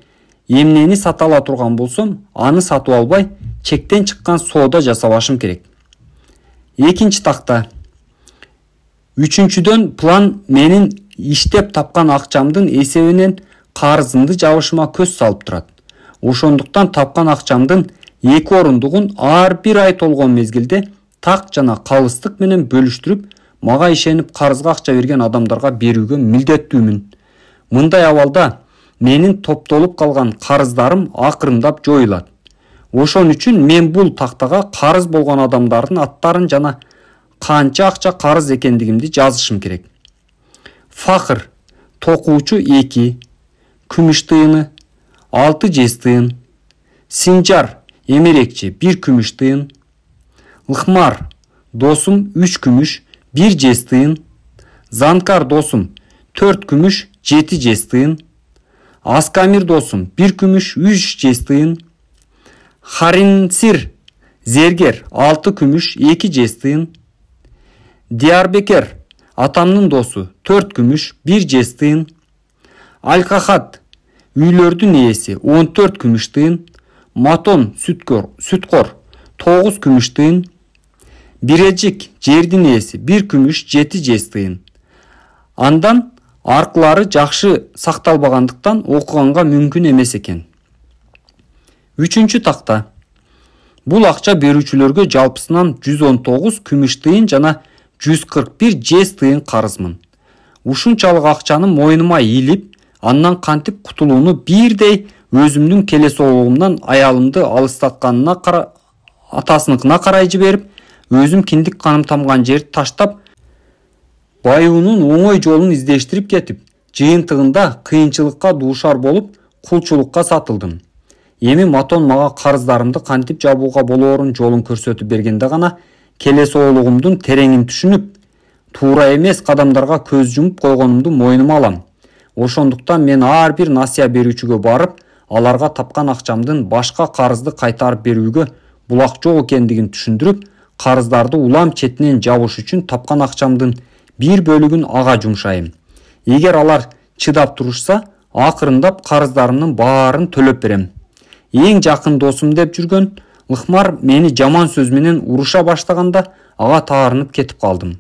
эмнени сата ала турган болсом, аны сатып албай, чектен чыккан соода жасабашым керек. Экинчи такта. Үчүнчүдөн план менин иштеп тапкан акчамдын эсебинен карызымды жабышыма көз салып турат. Ошондуктан тапкан акчамдын 2 орундугун ар бир ай толгон мезгилде так жана калыстык менен бөлүштүрүп, мага ишенип карызга акча берген адамдарга берүүгө милдеттүүмүн. Мындай абалда менин топтолуп калган карыздарым акырындап жоюлат. Ошон үчүн мен бул тактага карыз болгон адамдардын аттарын жана канча акча карыз экендигимди жазышым керек. Факыр, токуучу 2, күмүш тыйыны 6 жез тыйын, Синжар, эмерекчи 1 күмүш тыйын, Лыхмар, досум 3 күмүш 1 жез тыйын, Занкар досум 4 күмүш 7 жез тыйын, Аскамир досум 1 күмүш 3 жез тыйын, Харинсир, зергер 6 күмүш 2 жез тыйын, Диарбекер, атамдын досу 4 күмүш 1 жез тыйын, Алкахат, үйлөрдүн ээси 14 күмүш тыйын, Матон, сүткор 9 күмүш тыйын, Бирежик, жердин ээси 1 күмүш 7 жез тыйын. Андан аркылары жакшы сакталбагандыктан окуганга мүмкүн эмес экен. Үчүнчү такта. Бул акча берүүчүлөргө жалпысынан 119 күмүш тыйын жана 141 жез тыйын карызмын. Ушунчалык акчаны мойнума ийилип, андан кантип кутулууну бирдей өзүмдүн келесоолугумдан аялымды алыстатканына атасыныкына карай жиберип, өзүм киндик каным тамган жерди таштап, баюунун оңой жолун издештирип кетип, жыйынтыгында кыйынчылыкка дуушар болуп, кулчулукка сатылдым. Эми Матон мага карыздарымды кантип жабууга болоорун жолун көрсөтүп бергенде гана келесоолугумдун тереңин түшүнүп, туура эмес кадамдарга көз жумуп койгонумду мойнума алам. Ошондуктан мен ар бир насыя берүүчүгө барып, аларга тапкан акчамдын башка карызды кайтарып берүүгө булак жок экендигин түшүндүрүп, карыздарды улам четинен жабыш үчүн тапкан акчамдын бир бөлүгүн ага жумшайм. Эгер алар чыдап турушса, акырындап карыздарымдын баарын төлөп берем. Эң жакын досум деп жүргөн Лыхмар мени жаман сөз менен уруша баштаганда ага таарынып кетип калдым.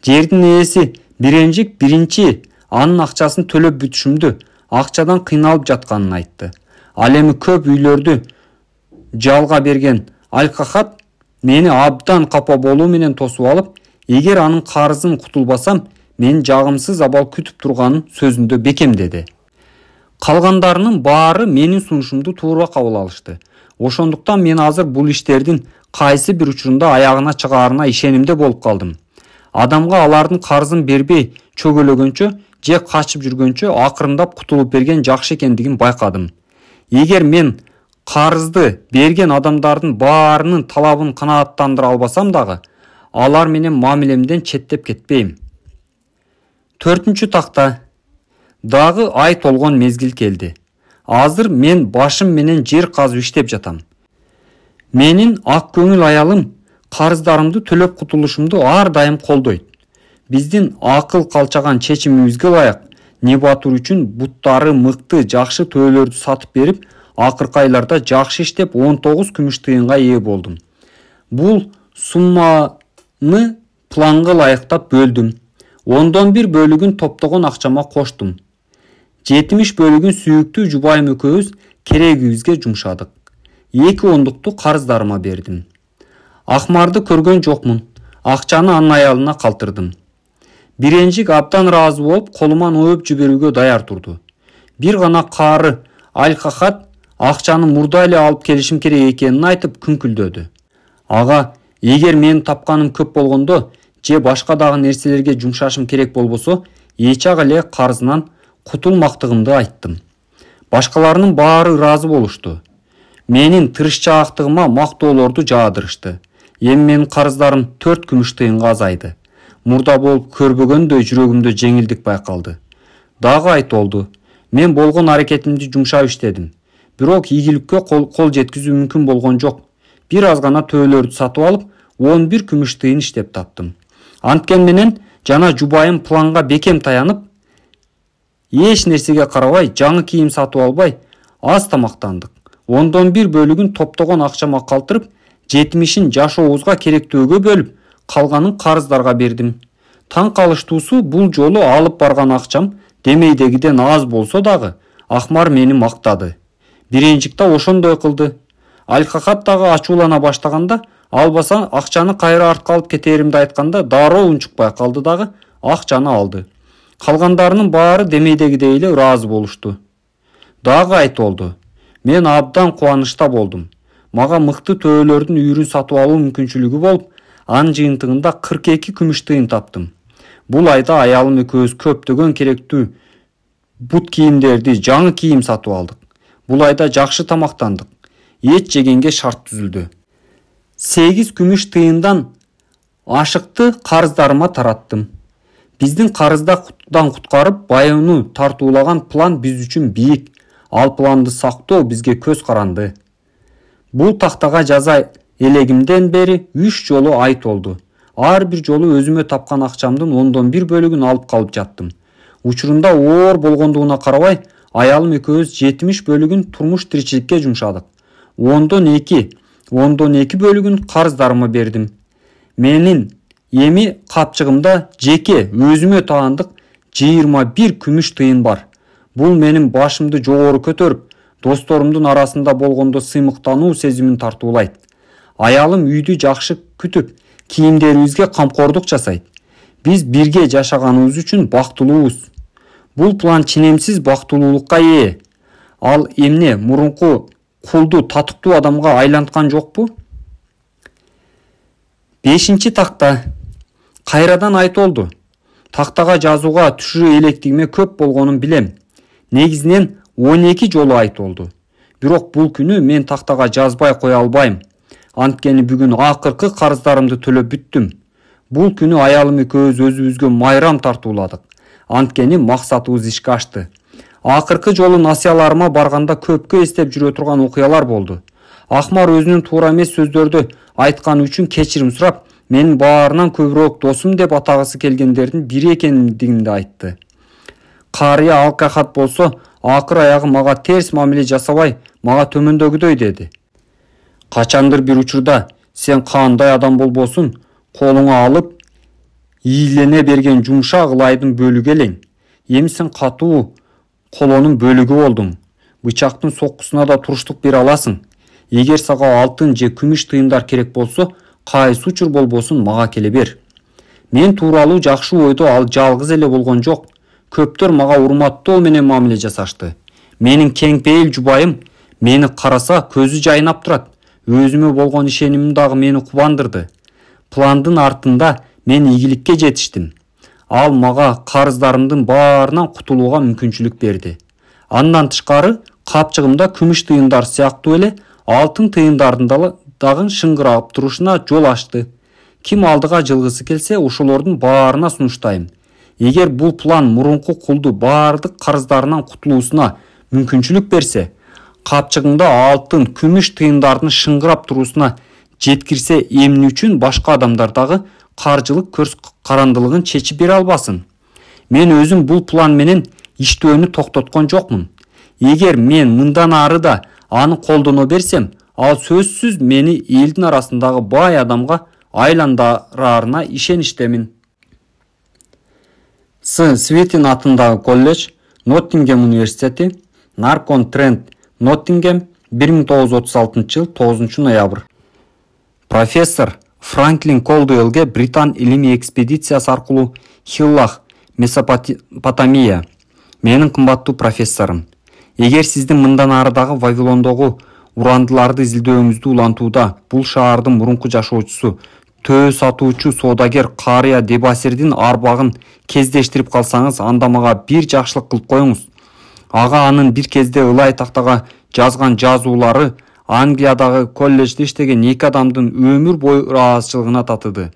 Жердин ээси Биренжик биринчи анын акчасын төлөп бүтүшүмдү, акчадан кыйналып жатканын айтты. Ал эми көп үйлөрдү жалга берген Алкахат мени абдан капа болуу менен тосуп алып, эгер анын карызын кутулбасам, мен жагымсыз абал күтүп турганын сөзүндө бекемдеди. Калгандарынын баары менин сунушумду туура кабыл алышты. Ошондуктан мен азыр бул иштердин кайсы бир учурунда аягына чыгаарына ишенимде болуп калдым. Адамга алардын карызын бербей чөгөлөгөнчө же качып жүргөнчө акырындап кутулуп берген жакшы экендигин байкадым. Эгер мен карызды берген адамдардын баарынын талабын канааттандыра албасам дагы, алар менен мамилемден четтеп кетпейм. 4-чү такта. Дагы ай толгон мезгил келди. Азыр мен башым менен жер казып иштеп жатам. Менин ак көңүл аялым карыздарымды төлөп кутулушумду ар дайым колдойт. Биздин акыл калчаган чечимибизге ылайык Небатур үчүн буттары мыкты жакшы төөлөрдү сатып берип, акыркы айларда жакшы иштеп 19 күмүш тыйынга ээ болдум. Бул сумманы планга ылайыктап бөлдүм. 1/10 бөлүгүн топтогон акчама коштум. 70 бөлүгүн сүйүктүү жубайым экөөбүз керегибизге жумшадык. 2 ондукту карыздарыма бердим. Ахмарды көргөн жокмун. Акчаны анын аялына калтырдым. Биренжик абдан ыраазы болуп, колуман өп жиберүүгө даяр турду. Бир гана кары Алкахат акчаны мурда эле алып келишим керек экенин айтып күңкүлдөдү. Ага, эгер менин тапканым көп болгондо же башка дагы нерселерге жумшашым керек болбосо, эч-ак эле карызынан кутулмактыгымды айттым. Башкаларынын баары ыраазы болушту. Менин тырышчаактыгыма мактоолорду жаадырышты. Эми менин карыздарым 4 күмүш тыйынга азайды. мурда болуп көрбөгөндөй жүрөгүмдө жеңилдик байкалды. Дагы айт болду. Мен болгон аракетимди жумшап иштедим. Бирок ийгиликке кол жеткизүү мүмкүн болгон жок. Бир аз гана төөлөрдү сатып алып, 11 күмүш тыйын иштеп таптым. Анткени менен жана жубайым планга бекем таянып, эч нерсеге карабай, жаңы кийим сатып албай, аз тамактандык. 1/10 бөлүгүн топтогон акчама калтырып, 70-ин жашообузга керектөөгө бөлүп, калганын карыздарга бердим. Таң калыштуусу, бул жолу алып барган акчам демейдегиден аз болсо дагы, Акмар мени мактады. Биринчикте ошондой кылды. Алкакат дагы ачуулана баштаганда, албаса акчаны кайра артка алып кетеримди айтканда, дароо унчукпай калды дагы акчаны алды. Калгандарынын баары демейдегидей эле ыраазы болушту. Дагы айт болду. Мен абдан кубанычта болдум. Мага мыкты төөлөрдүн үйрүн сатып алуу мүмкүнчүлүгү болуп, анын жыйынтыгында 42 күмүш тыйын таптым. Бул айда аялым экөөбүз көптөгөн керектүү бут кийимдерди, жаңы кийим сатып алдык. Бул айда жакшы тамактандык. Эт жегенге шарт түзүлдү. 8 күмүш тыйындан ашыкты карыздарыма тараттым. Биздин карыздан куткарып, байыууну тартуулаган план биз үчүн бийик. Ал планды сактоо бизге көз каранды. Бул тактага жаза элегимден бери 3 жолу айт болду. Ар бир жолу өзүмө тапкан акчамдын 1/10 бөлүгүн алып калып жаттым. Учурунда оор болгондугуна карабай, аялым экөөбүз 70 бөлүгүн турмуш тиричиликке жумшадык. 10/2 бөлүгүн карыздарыма бердим. Менин эми капчыгымда жеке өзүмө таандык 21 күмүш тыйын бар. Бул менин башымды жогору көтөрүп, досторумдун арасында болгондо сыймыктануу сезимин тартуулайт. Аялым үйдү жакшы күтүп, кийимдерибизге камкордук жасайт. Биз бирге жашаганыбыз үчүн бактылуубуз. Бул план ченемсиз бактылуулукка ээ. Ал эмне мурунку кулду татыктуу адамга айланткан жокпу? 5-такта. Кайрадан айт болду. Тактага жазууга түшүрө электигиме көп болгонун билем. Негизинен 12 жолу айт болду. Бирок бул күнү мен тактага жазбай кое албайм. Анткени бүгүн акыркы карыздарымды төлөп бүттүм. Бул күнү аялым экөөбүз өзүбүзгө майрам тартууладык. Анткени максатыбыз ишке ашты. Акыркы жолу насыяларыма барганда көпкө эстеп жүрө турган окуялар болду. Акмар өзүнүн туура эмес сөздөрдү айтканы үчүн кечирим сурап, менин баарынан көбүрөөк досум деп атагысы келгендердин бири экендигимди айтты. Карыя алкахат болсо, акыр аягы мага терс мамиле жасабай, мага төмөндөгүдөй деди. Качандыр бир учурда сен кандай адам болбосун, колуңа алып, ийлене берген жумшак ылайдын бөлүгү элең. Эми сен катуу колонун бөлүгү болдуң. Бычактын соккусуна да туруштук бере аласың. Эгер сага алтын же күмүш тыйындар керек болсо, кайсы учур болбосун мага келе бер. Мен тууралуу жакшы ойдо ал жалгыз эле болгон жок. Көптөр мага урматтоо менен мамиле жасашты. Менин кең пейил жубайым мени караса көзү жайнап турат. Өзүмө болгон ишенимим дагы мени кубандырды. Пландын артында мен ийгиликке жетиштим. Ал мага карыздарымдын баарынан кутулууга мүмкүнчүлүк берди. Андан тышкары капчыгымда күмүш тыйындар сыяктуу эле алтын тыйындардын дагы шыңгырап турушуна жол ачты. Ким алдыга жылгысы келсе, ошолордун баарына сунуштайм. Эгер бул план мурунку кулду баардык карыздарынан кутулуусуна мүмкүнчүлүк берсе, капчыгыңда алтын, күмүш тыйындардын шыңгырап туруусуна жеткирсе, эмне үчүн башка адамдар дагы каржылык көз карандылыгын чечип бере албасын? Мен өзүм бул план менен иштөөнү токтоткон жокмун. Эгер мен мындан ары да аны колдоно берсем, ал сөзсүз мени элдин арасындагы бай адамга айландырарына ишеничтемин. Светин атындагы колледж, Ноттингем университети, Наркон Трент, Ноттингем, 1936 жыл 9 ноябрь. Профессор Франклин Колдуэллге Британ илимий экспедициясы аркылуу Хиллах, Месопотамия. Менин кымбаттуу профессорум, эгер сиздин мындан арыдагы Вавилондогу урандыларды изилдөөңүздү улантууда бул шаардын мурунку жашоочусу, төө сатуучу соодагер Карыя Дебасирдин арбагын кездештирип калсаңыз, анда мага бир жакшылык кылып коюңуз. Ага анын бир кезде ылай тактага жазган жазуулары Англиядагы колледжде иштеген 2 адамдын өмүр бою ыраазычылыгына татыды.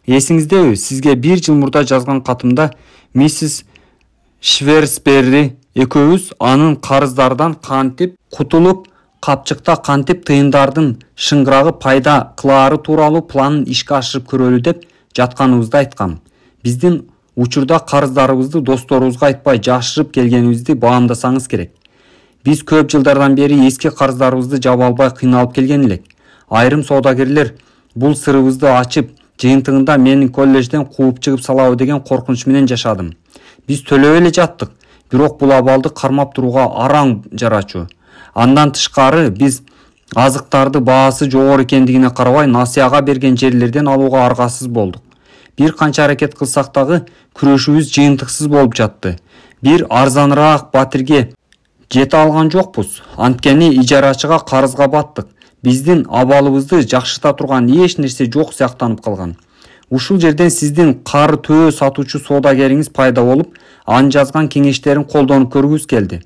Эсиңиздеби, сизге 1 жыл мурда жазган катымда миссис Шверсберри экөөбүз анын карыздардан кантип кутулуп, капчыкта кантип тыйындардын шыңгырагы пайда кылаары тууралуу планын ишке ашырып көрөлү деп жатканыбызды айткам. Биздин учурда карыздарыбызды досторубузга айтпай жашырып келгенибизди баамдасаңыз керек. Биз көп жылдардан бери эски карыздарыбызды жаба албай кыйналып келген элек. Айрым соодагерлер бул сырыбызды ачып, жыйынтыгында менин коллежден кууп чыгып салабы деген коркунуч менен жашадым. Биз төлөп эле жаттык, бирок бул абалды кармап турууга араң жарачу. Андан тышкары биз азыктарды баасы жогору экендигине карабай насыяга берген жерлерден алууга аргасыз болдук. Бир канча аракет кылсак дагы күрөшүбүз жыйынтыксыз болуп жатты. Бир арзаныраак батирге жете алган жокпуз. Анткени ижарачыга карызга баттык. Биздин абалыбызды жакшырта турган эч нерсе жок сыяктанып калган. Ушул жерден сиздин кары төө сатуучу соодагериңиз пайда болуп, анын жазган кеңештерин колдонуп көргүбүз келди.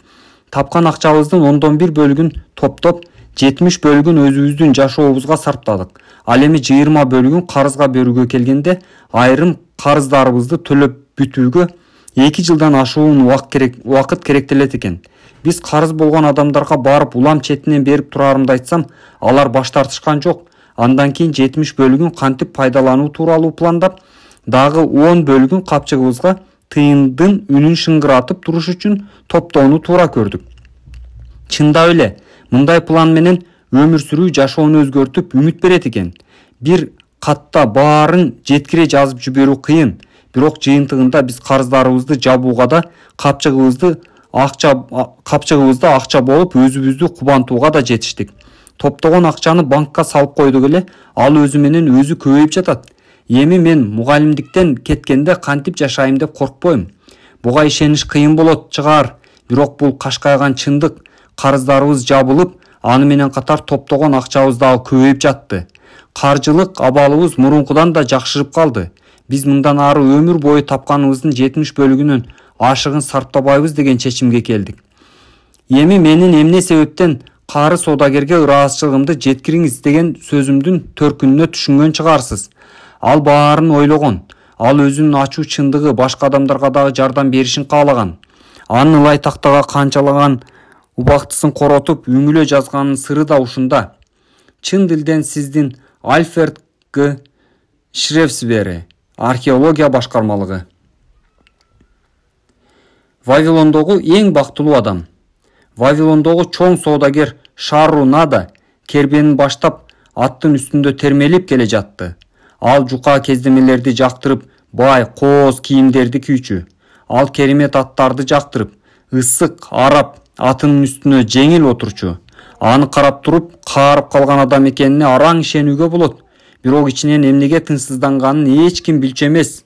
Тапкан акчабыздын 1/10 бөлүгүн топтоп, 70 бөлүгүн өзүбүздүн жашообузга сарптадык. Ал эми 20 бөлүгүн карызга берүүгө келгенде, айрым карыздарыбызды төлөп бүтүүгө 2 жылдан ашуун убакыт керектелет экен. Биз карыз болгон адамдарга барып улам четинен берип турарымды айтсам, алар баш тартышкан жок. Андан кийин 70 бөлүгүн кантип пайдалануу тууралуу пландап, дагы 10 бөлүгүн капчыгыбызга тыйындын үнүн шыңгыратып туруш үчүн топтоону туура көрдүк. Чындап эле, мындай план менен өмүр сүрүү жашоону өзгөртүп үмүт берет экен. Бир катта баарын жеткире жазып жиберүү кыйын, бирок жыйынтыгында биз карыздарыбызды жабууга да, капчыгыбызды акча болуп өзүбүздү кубантууга да жетиштик. Топтогон акчаны банкка салып койдук эле, ал өзү менен өзү көбөйүп жатат. Эми мен мугалимдиктен кеткенде кантип жашайм деп коркпойм. Буга ишениш кыйын болот чыгар, бирок бул кашкайган чындык. Карыздарыбыз жабылып, аны менен катар топтогон акчабыз дагы көбөйүп жатты. Каржылык абалыбыз мурункудан да жакшырып калды. Биз мындан ары өмүр бою тапканыбыздын 70 бөлүгүнүн ашыгын сарптабайбыз деген чечимге келдик. Эми менин эмне себептен кары соодагерге ыраазычылыгымды жеткириңиз деген сөзүмдүн төркүнүнө түшүнгөн чыгарсыз. Ал баарын ойлогон. Ал өзүнүн ачуу чындыгы башка адамдарга дагы жардам беришин каалаган. Анын ылай тактага канчалаган убактысын коротуп үңүлө жазганын сыры да ушунда. Чын дилден сиздин Альфред Г. Шрефсбери, археология башкармалыгы. Вавилондогу эң бактылуу адам. Вавилондогу чоң соодагер Шаррунада кербенин баштап аттын үстүндө термелип келе жатты. Ал жука кездемелерди жактырып, бай, кооз кийимдерди кийүүчү. Ал керемет аттарды жактырып, ысык, арап, атынын үстүнө жеңил отурчу. Аны карап туруп, каарып калган адам экенине араң ишенүүгө болот. Бирок ичинен эмнеге тынчсызданганын эч ким билчү эмес.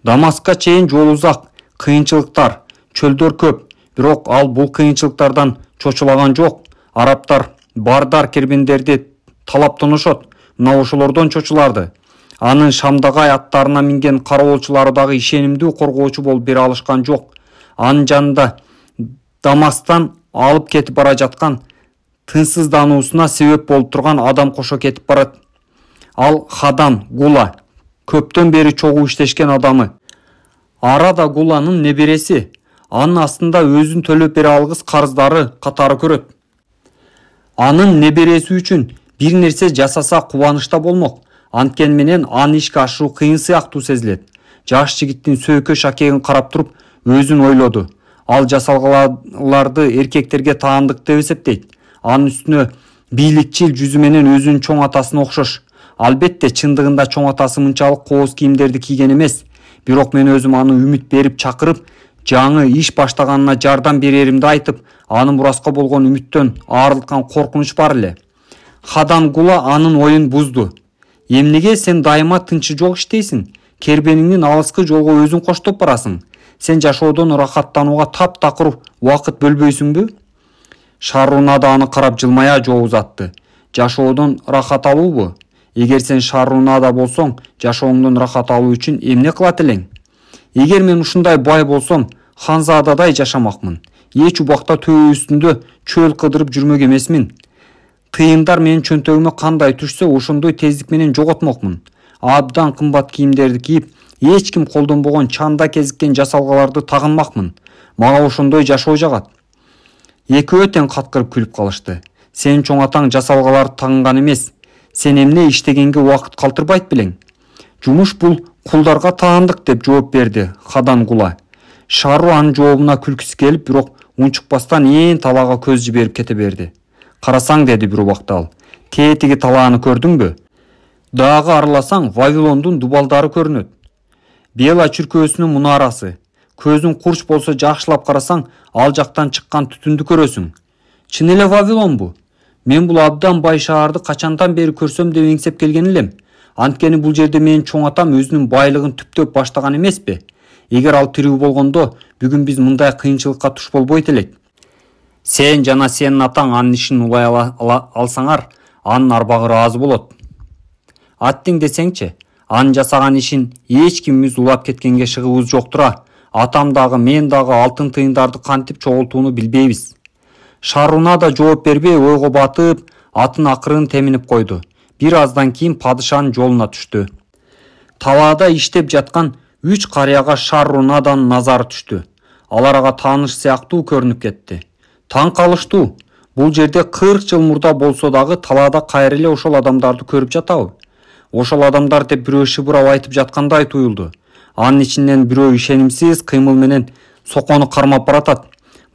Дамаска чейин жол узак, кыйынчылыктар, чөлдөр көп. Бирок ал бул кыйынчылыктардан чочулаган жок. Араптар бардар кербендерди талаптанышот. Мына ошолордон чочуларды. Анын Шамдагай аттарына минген кароолчулары дагы ишенимдүү коргоочу болуп бере алышкан жок. Анын жанында Дамастан алып кетип бара жаткан тынчсыздануусуна себеп болуп турган адам кошо кетип барат. Ал Хадан Гула, көптөн бери чогуу иштешкен адамы. Арада Гуланын небереси. Анын астында өзүн төлөп бере алгыс карыздары катары көрөт. Анын небереси үчүн бир нерсе жасаса кубанычта болмок. Анткени менен аны ишке ашыруу кыйын сыяктуу сезилет. Жаш жигиттин сөйкө шакегин карап туруп өзүн ойлоду. Ал жасалгаларды эркектерге таандык деп эсептейт. Анын үстүнө бийликчил жүзү менен өзүнүн чоң атасына окшош. Албетте чындыгында чоң атасы мынчалык кооз кийимдерди кийген эмес. Бирок мен өзүм аны үмүт берип чакырып, жаңы иш баштаганына жардам береримди айтып, анын бураска болгон үмүттөн арылткан коркунуч бар эле. Хадан Гула анын оюн бузду. Эмнеге сен дайыма тынчы жок иштейсиң? Кербениңдин алыскы жолго өзүң коштоп барасың. Сен жашоодон рахаттанууга таптакыр убакыт бөлбөйсүңбү? Шаррунада аны карап жылмая жооп узатты. Жашоодон рахат алуубу? Эгер сен Шаррунада болсоң, жашооңдон рахат алуу үчүн эмне кылат элең? Эгер мен ушундай бай болсом, ханзададай жашамакмын. Эч убакта төө үстүндө чөл кыдырып жүрмөк эмесмин. Тыйындар менин чөнтөгүмө кандай түшсө, ошондой тездик менен жоготмокмун. абдан кымбат кийимдерди кийип, эч ким колдонбогон чанда кезиккен жасалгаларды тагынмакмын. Мага ошондой жашоо жагат. Экөө тең каткырып күлүп калышты. Сенин чоң атаң жасалгаларды тагынган эмес. Сен эмне иштегенге убакыт калтырбайт белең? Жумуш бул кулдарга таандык деп жооп берди Хадан Кула. Шару анын жообуна күлкүсү келип, бирок унчукпастан ээн талаага көз жиберип кете берди. Карасаң, деди бир убакта ал, тетиги талааны көрдүңбү? Дагы араласаң Вавилондун дубалдары көрүнөт. Бела чүркөөсүнүн мунарасы. Көзүң курч болсо жакшылап карасаң, ал жактан чыккан түтүндү көрөсүң. Чын эле Вавилонбу? Мен бул абдан бай шаарды качандан бери көрсөм деп эңсеп келген элем. Анткени бул жерде менин чоң атам өзүнүн байлыгын түптөп баштаган эмеспи? Эгер ал тирүү болгондо, бүгүн биз мындай кыйынчылыкка туш болбойт элек. Сен жана сенин атаң анын ишин улай алсаңар, анын арбагы ыраазы болот. Аттиң десеңчи, анын жасаган ишин эч кимибиз улап кеткенге шыгыбыз жоктура. Атам дагы, мен дагы алтын тыйындарды кантип чогултууну билбейбиз. Шаруна да жооп бербей ойго батып, атын акырын теминип койду. Бир аздан кийин падышанын жолуна түштү. Талаада иштеп жаткан 3 карыяга Шарунадан назары түштү. Алар ага тааныш сыяктуу көрүнүп кетти. Таң калыштуу. Бул жерде 40 жыл мурда болсо дагы талаада кайра эле ошол адамдарды көрүп жатабы? Ошол адамдар деп бирөө шыбырап айтып жаткандай туюлду. Анын ичинен бирөө ишенимсиз кыймыл менен сокону кармап баратат.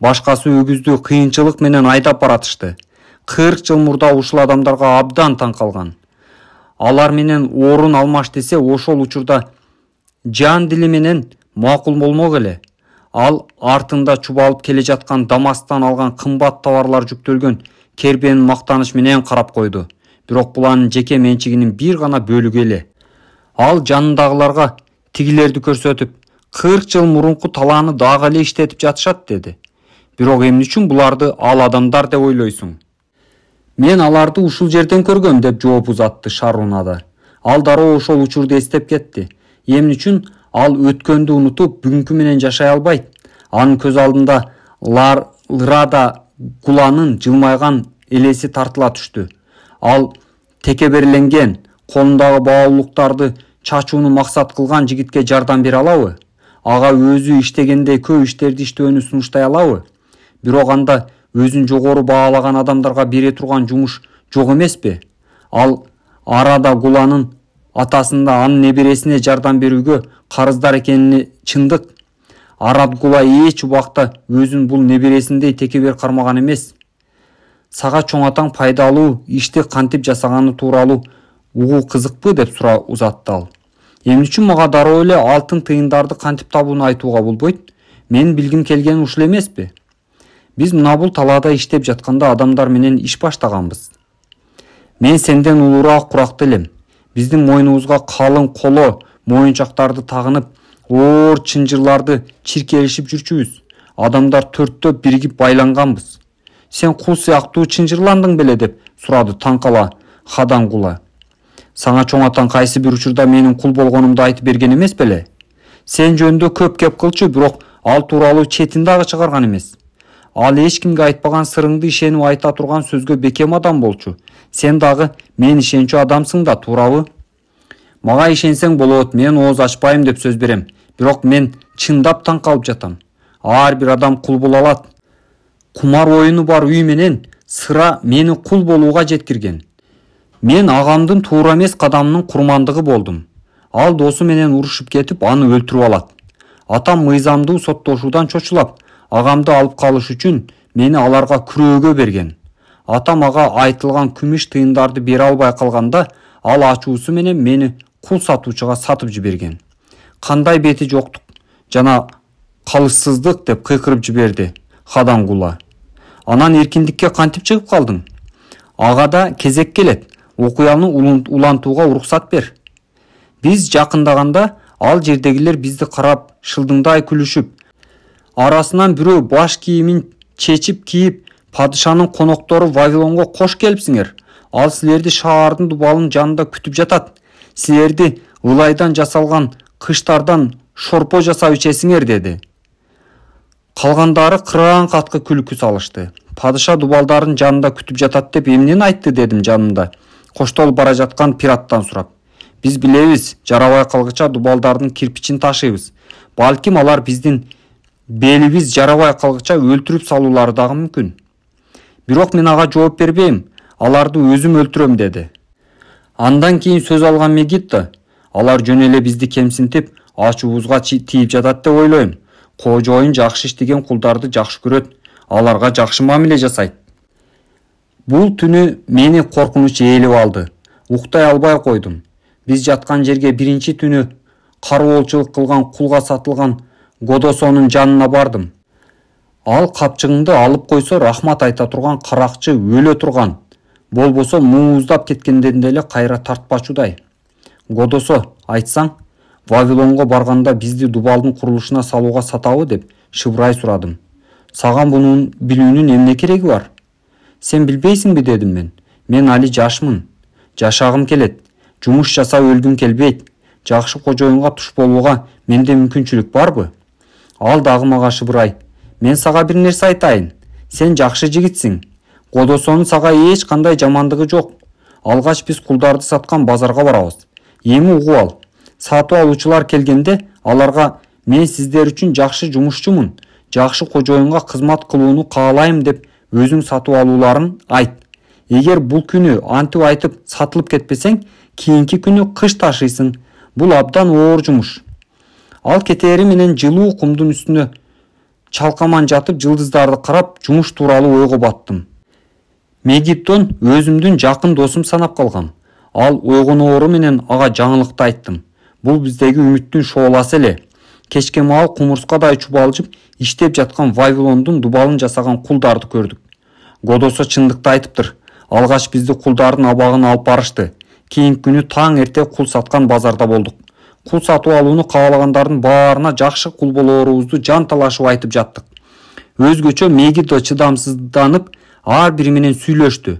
Башкасы өгүздү кыйынчылык менен айдап баратышты. 40 жыл мурда ушул адамдарга абдан таң калган. Алар менен орун алмаш десе, ошол учурда жан дили менен макул болмок эле. Ал артында чубалып келе жаткан Дамастан алган кымбат товарлар жүктөлгөн кербенин мактаныш менен карап койду. Бирок бул анын жеке менчигинин бир гана бөлүгү эле. Ал жанындагыларга тигилерди көрсөтүп, 40 жыл мурунку талааны дагы эле иштетип жатышат деди. Бирок эмне үчүн буларды ал адамдар деп ойлойсуң? Мен аларды ушул жерден көргөм деп жооп узатты Шарунада. Ал дароо ошол учурду эстеп кетти. Эмне үчүн ал өткөндү унутуп, бүгүнкү менен жашай албайт? Анын көз алдында Лырада Куланын жылмайган элеси тартыла түштү. Ал текеберленген, колундагы баалуулуктарды чачууну максат кылган жигитке жардам бере алабы? Ага өзү иштегендей көп иштерди иштөөнү сунуштай алабы? Бирок анда өзүн жогору баалаган адамдарга бере турган жумуш жок эмеспи? Ал Арада Куланын атасында анын небересине жардам берүүгө карыздар экени чындык. Арад Кула эч убакта өзүн бул небересиндей текебер кармаган эмес. Сага чоң атаң пайдалуу ишти кантип жасаганы тууралуу угуу кызыкпы деп узатты ал. Эмне үчүн мага дароо эле алтын тыйындарды кантип табууну айтууга болбойт? Мен билгим келгени ушул эмеспи? Биз мына бул талаада иштеп жатканда адамдар менен иш баштаганбыз. Мен сенден улуураак куракты элем. Биздин мойнубузга калың коло моюнчактарды тагынып, оор чынжырларды чиркелишип жүрчүбүз. Адамдар төрттөп биригип байланганбыз. Сен кул сыяктуу чынжырландың беле деп сурады таңкала Хадан Кула. Сага чоң атаң кайсы бир учурда менин кул болгонумду айтып берген эмес беле? Сен жөнүндө көп кеп кылчу, бирок ал тууралуу четин дагы чыгарган эмес. Ал эч кимге айтпаган сырыңды ишенип айта турган сөзгө бекем адам болчу. Сен дагы мен ишенчү адамсың да, туурабы? Мага ишенсең болот, мен ооз ачпайм деп сөз берем. Бирок мен чындап таң калып жатам. Ар бир адам кул боло алат. Кумар оюну бар үй менен сыра мени кул болууга жеткирген. Мен агамдын туура эмес кадамынын курмандыгы болдум. Ал досу менен урушуп кетип, аны өлтүрүп алат. Атам мыйзамдуу соттошуудан чочулап, агамды алып калыш үчүн мени аларга күрөөгө берген. Атам ага айтылган күмүш тыйындарды бере албай калганда, ал ачуусу менен мени кул сатуучуга сатып жиберген. Кандай бети жоктук жана калышсыздык деп кыйкырып жиберди Хадан Кула. Анан эркиндикке кантип чыгып калдың? Ага да кезек келет. Окуяны улантууга уруксат бер. Биз жакындаганда ал жердегилер бизди карап шылдыңдай күлүшүп, арасынан бирөө баш кийимин чечип кийип, падышанын коноктору Вавилонго кош келипсиңер. Ал силерди шаардын дубалынын жанында күтүп жатат. Силерди ылайдан жасалган кыштардан шорпо жасап ичесиңер деди. Калгандары кыраан каткы күлкү салышты. Падыша дубалдарын жанында күтүп жатат деп эмнени айтты дедим жанымда. Коштолуп бара жаткан пираттан сурап. Биз билебиз, жарабай калгыча дубалдардын кирпичин ташыйбыз. Балким алар биздин белибиз жарабай калгыча өлтүрүп салуулары дагы мүмкүн. Бирок мен ага жооп бербейм, аларды өзүм өлтүрөм деди. Андан кийин сөз алган Мегидо, алар жөн эле бизди кемсинтип, ачуубузга тийип жатат деп ойлойм. Кожоюн жакшы иштеген кулдарды жакшы көрөт, аларга жакшы мамиле жасайт. Бул түнү мени коркунуч ээлеп алды. Уктай албай койдум. Биз жаткан жерге биринчи түнү кароолчулук кылган кулга сатылган Годосонун жанына бардым. Ал капчыгыңды алып койсо рахмат айта турган каракчы өлө турган. Болбосо мууздап кеткенден деле кайра тартпачудай. Годосо, айтсаң, Вавилонго барганда бизди дубалдын курулушуна салууга сатабы деп шыбырай сурадым. Саган бунун билүүнүн эмне кереги бар? Сен билбейсиңби дедим мен. Мен али жашмын. Жашагым келет. Жумуш жасап өлгүм келбейт. Жакшы кожоюнга туш болууга менде мүмкүнчүлүк барбы? Ал дагы мага шыбырай. Мен сага бир нерсе айтайын. Сен жакшы жигитсиң. Годосонун сага эч кандай жамандыгы жок. Алгач биз кулдарды саткан базарга барабыз. Эми угуп ал. Сатып алуучулар келгенде аларга мен сиздер үчүн жакшы жумушчумун, жакшы кожоюнга кызмат кылууну каалайм деп өзүң сатып алууларын айт. Эгер бул күнү антип айтып сатылып кетпесең, кийинки күнү кыш ташыйсың. Бул абдан оор жумуш. Ал кетери менен жылуу кумдун үстүнө чалкаман жатып жылдыздарды карап жумуш тууралуу ойго баттым. Мегиддон өзүмдүн жакын досум санап калгам. Ал ойгоноору менен ага жаңылыкты айттым. Бул биздеги үмүттүн шооласы эле. Кечке маал кумурскадай чубалжып иштеп жаткан Вавилондун дубалын жасаган кулдарды көрдүк. Годосо чындыкты айтыптыр. Алгач бизди кулдардын абагына алып барышты. Кийинки күнү таң эрте кул саткан базарда болдук. Кул сатып алууну каалагандардын баарына жакшы кул болоорубузду жан талашып айтып жаттык. Өзгөчө Мегидо чыдамсызданып ар бири менен сүйлөштү.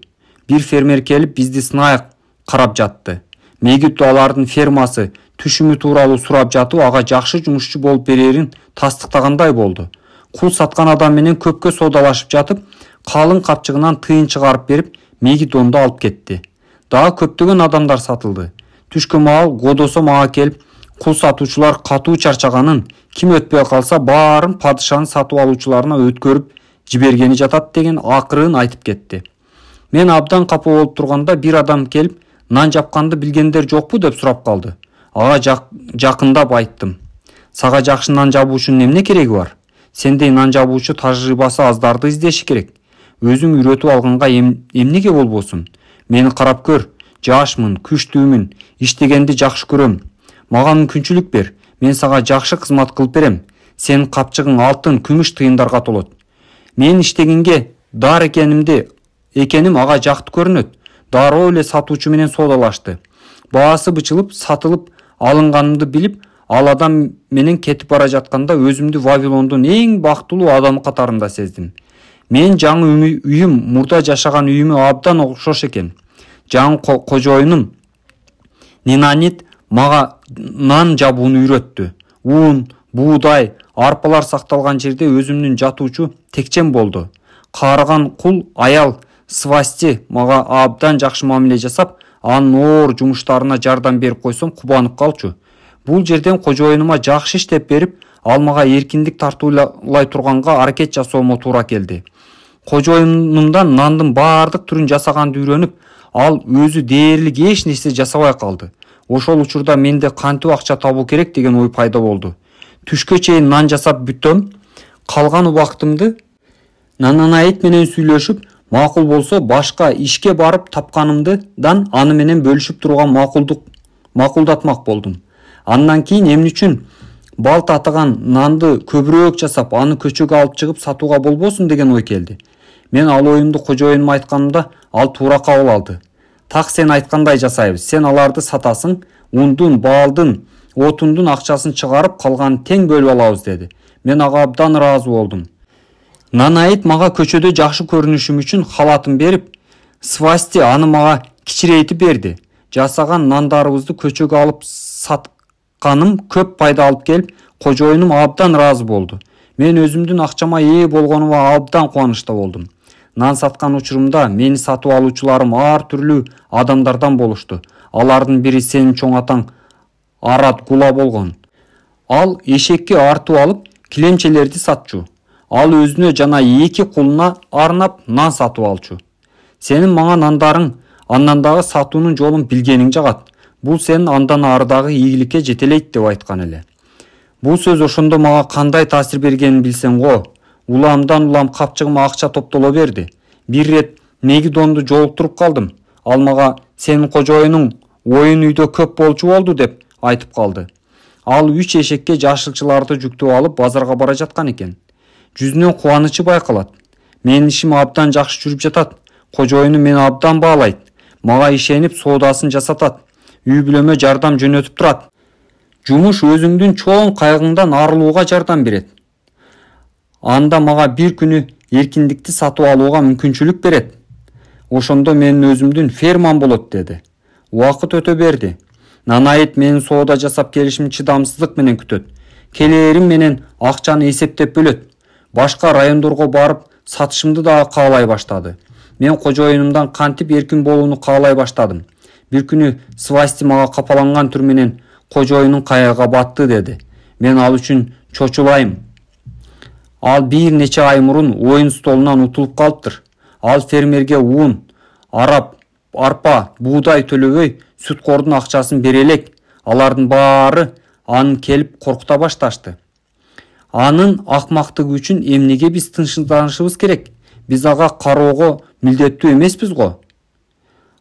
Бир фермер келип бизди сынай карап жатты. Мегидо алардын фермасы түшүмү тууралуу сурап жатып ага жакшы жумушчу болуп берерин тастыктагандай болду. Кул саткан адам менен көпкө соодалашып жатып, калың капчыгынан тыйын чыгарып берип, Мегидонду алып кетти. Дагы көптөгөн адамдар сатылды. Түшкө маал Годосо мага келип, кул сатуучулар катуу чарчаганын, ким өтпөй калса баарын падышанын сатып алуучуларына өткөрүп жибергени жатат деген акырын айтып кетти. Мен абдан капа болуп турганда бир адам келип, нан жапканды билгендер жокпу деп сурап калды. Ага жакындап айттым. Сага жакшы нан жабуучунун эмне кереги бар? Сендей нан жабуучу тажрыйбасы аздарды издеши керек. Өзүң үйрөтүп алганга эмнеге болбосун? Мени карап көр. Жашмын, күчтүүмүн, иштегенди жакшы көрөм. Мага мүмкүнчүлүк бер. Мен сага жакшы кызмат кылып берем. Сенин капчыгың алтын, күмүш тыйындарга толот. Мен иштегенге дар экеним ага жакты көрүнөт. Дароо эле сатуучу менен соодалашты. Баасы бычылып, сатылып алынганымды билип, ал адам менен кетип бара жатканда өзүмдү Вавилондун эң бактылуу адамы катарында сездим. Мен жаңы үйүм мурда жашаган үйүмө абдан окшош экен. Жаңы кожоюнум Нинанит мага нан жабууну үйрөттү. Ун, буудай, арпалар сакталган жерде өзүмдүн жатуучу текчем болду. Каарыган кул аял Свасти мага абдан жакшы мамиле жасап, анын оор жумуштарына жардам берип койсом кубанып калчу. Бул жерден кожоюнума жакшы иштеп берип, ал мага эркиндик тартуулай турганга аракет жасоомо туура келди. Кожоюнумдан нандын баардык түрүн жасаганды үйрөнүп, ал өзү дээрлик эч нерсе жасабай калды. Ошол учурда менде кантип акча табуу керек деген ой пайда болду. Түшкө чейин нан жасап бүттөм. Калган убактымды Нананайт менен сүйлөшүп, макул болсо башка ишке барып тапканымдан аны менен бөлүшүп турган макулдатмак болдум. Андан кийин эмне үчүн бал татыган нанды көбүрөөк жасап, аны көчөгө алып чыгып сатууга болбосун деген ой келди. Мен ал оюмду кожоюнума айтканымда ал туура кабыл алды. Так сен айткандай жасайбыз. Сен аларды сатасың, ундун, балдын, отундун акчасын чыгарып, калганын тең бөлүп алабыз деди. Мен ага абдан ыраазы болдум. Нанайт мага көчөдө жакшы көрүнүшүм үчүн халатын берип, Свасти аны мага кичирейтип берди. Жасаган нандарыбызды көчөгө алып сатканым көп пайда алып келип, кожоюнум абдан ыраазы болду. Мен өзүмдүн акчама ээ болгонума абдан кубанычта болдум. Нан саткан учурумда мени сатып алуучуларым ар түрлүү адамдардан болушту. Алардын бири сенин чоң атаң Арат Гула болгон. Ал эшекке артып алып килемчелерди сатчу. Ал өзүнө жана 2 кулуна арнап нан сатып алчу. Сенин мага нандарың андан дагы сатуунун жолун билгениң жагат. Бул сенин андан ардагы ийгиликке жетелейт деп айткан эле. Бул сөз ошондо мага кандай таасир бергенин билсең го. Уламдан улам капчыгыма акча топтоло берди. Бир рет Мегидонду жолуктуруп калдым. Ал мага сенин кожоюнуң оюн үйдө көп болчу болду деп айтып калды. Ал 3 эшекке жашылчыларды жүктөп алып базарга бара жаткан экен. Жүзүнөн кубанычы байкалат. Менин ишим абдан жакшы жүрүп жатат. Кожоюнум мени абдан баалайт. Мага ишенип соодасын жасатат. Үй бүлөмө жардам жөнөтүп турат. Жумуш өзүңдүн чоң кайгыңдан арылууга жардам берет. Анда мага бир күнү эркиндикти сатып алууга мүмкүнчүлүк берет. Ошондо менин өзүмдүн фермам болот деди. Убакыт өтө берди. Нанайыт менин соода жасап келишим чыдамсыздык менен күтөт. Келээрим менен акчаны эсептеп бөлөт. Башка райондорго барып сатышымды да каалай баштады. Мен кожоюнумдан кантип эркин болууну каалай баштадым. Бир күнү Свасти мага капаланган түр менен кожоюнуң кайгыга батты деди. Мен ал үчүн чочулайм. Ал бир нече ай мурун оюн столунан утулуп калыптыр. Ал фермерге уун, арпа, буудай төлөбөй сүткордун акчасын бере элек. Алардын баары анын келип коркута башташты. Анын акмактыгы үчүн эмнеге биз тынчсызданышыбыз керек? Биз ага кароого милдеттүү эмеспиз го.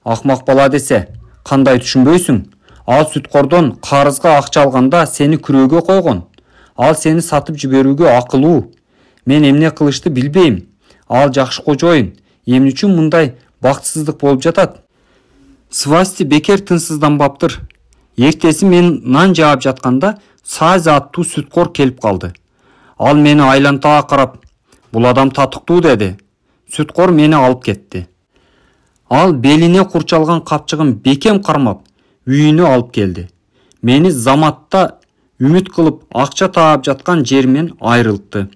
Акмак бала десе, кандай түшүнбөйсүң? Ал сүткордон карызга акча алганда сени күрөөгө койгон. Ал сени сатып жиберүүгө акылуу. Мен эмне кылышты билбейм. Ал жакшы кожоюн. Эмне үчүн мындай бактысыздык болуп жатат? Свасти бекер тынчсызданбаптыр. Эртеси мен нан жаап жатканда Сази аттуу сүткор келип калды. Ал мени айланта карап, бул адам татыктуу деди. Сүткор мени алып кетти. Ал белине курчалган капчыгын бекем кармап, үйүнө алып келди. Мени заматта үмүт кылып акча таап жаткан жеримен айрылтты.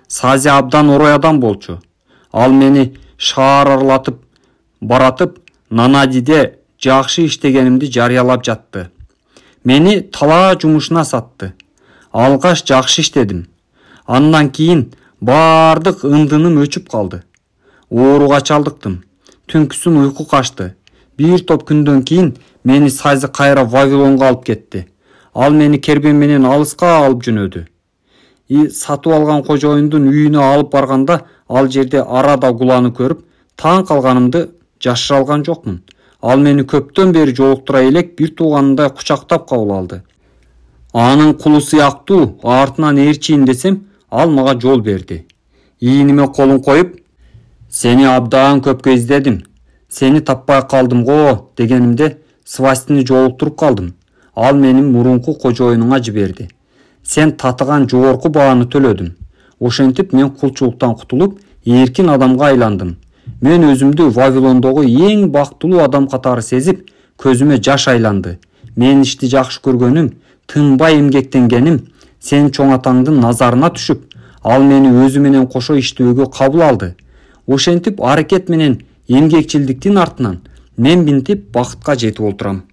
Сази абдан орой адам болчу. Ал мени шаар аралатып баратып, Нанадиде жакшы иштегенимди жарыялап жатты. Мени талаа жумушуна сатты. Алгаш жакшы иштедим. Андан кийин бардык ындыным өчүп калды. Ооруга чалдыктым. Түнкүсүн уйку качты. Бир топ күндөн кийин мени Сази кайра Вавилонго алып кетти. Ал мени кербен менен алыска алып жөнөдү. Сатып алган кожоюндун үйүнө алып барганда ал жерде Арада Гуланы көрүп, таң калганымды жашыра алган жокмун. Ал мени көптөн бери жолуктура элек бир тууганындай кучактап кабыл алды. Анын кулу сыяктуу артынан ээрчийин десем, ал мага жол берди. Ийиниме колун коюп, сени абдан көпкө издедим. Сени таппай калдым го дегенимде Свастини жолуктуруп калдым. Ал менин мурунку кожоюнуңа жиберди. Сен татыган жогорку бааны төлөдүм. Ошентип мен кулчулуктан кутулуп, эркин адамга айландым. Мен өзүмдү Вавилондогу эң бактылуу адам катары сезип, көзүмө жаш айланды. Мен ишти жакшы көргөнүм, тынбай эмгектенгеним сен чоң атаңдын назарына түшүп, ал мени өзү менен кошо иштөөгө кабыл алды. Ошентип аракет менен эмгекчилдиктин артынан мен бинтип бакытка жетип олтурам.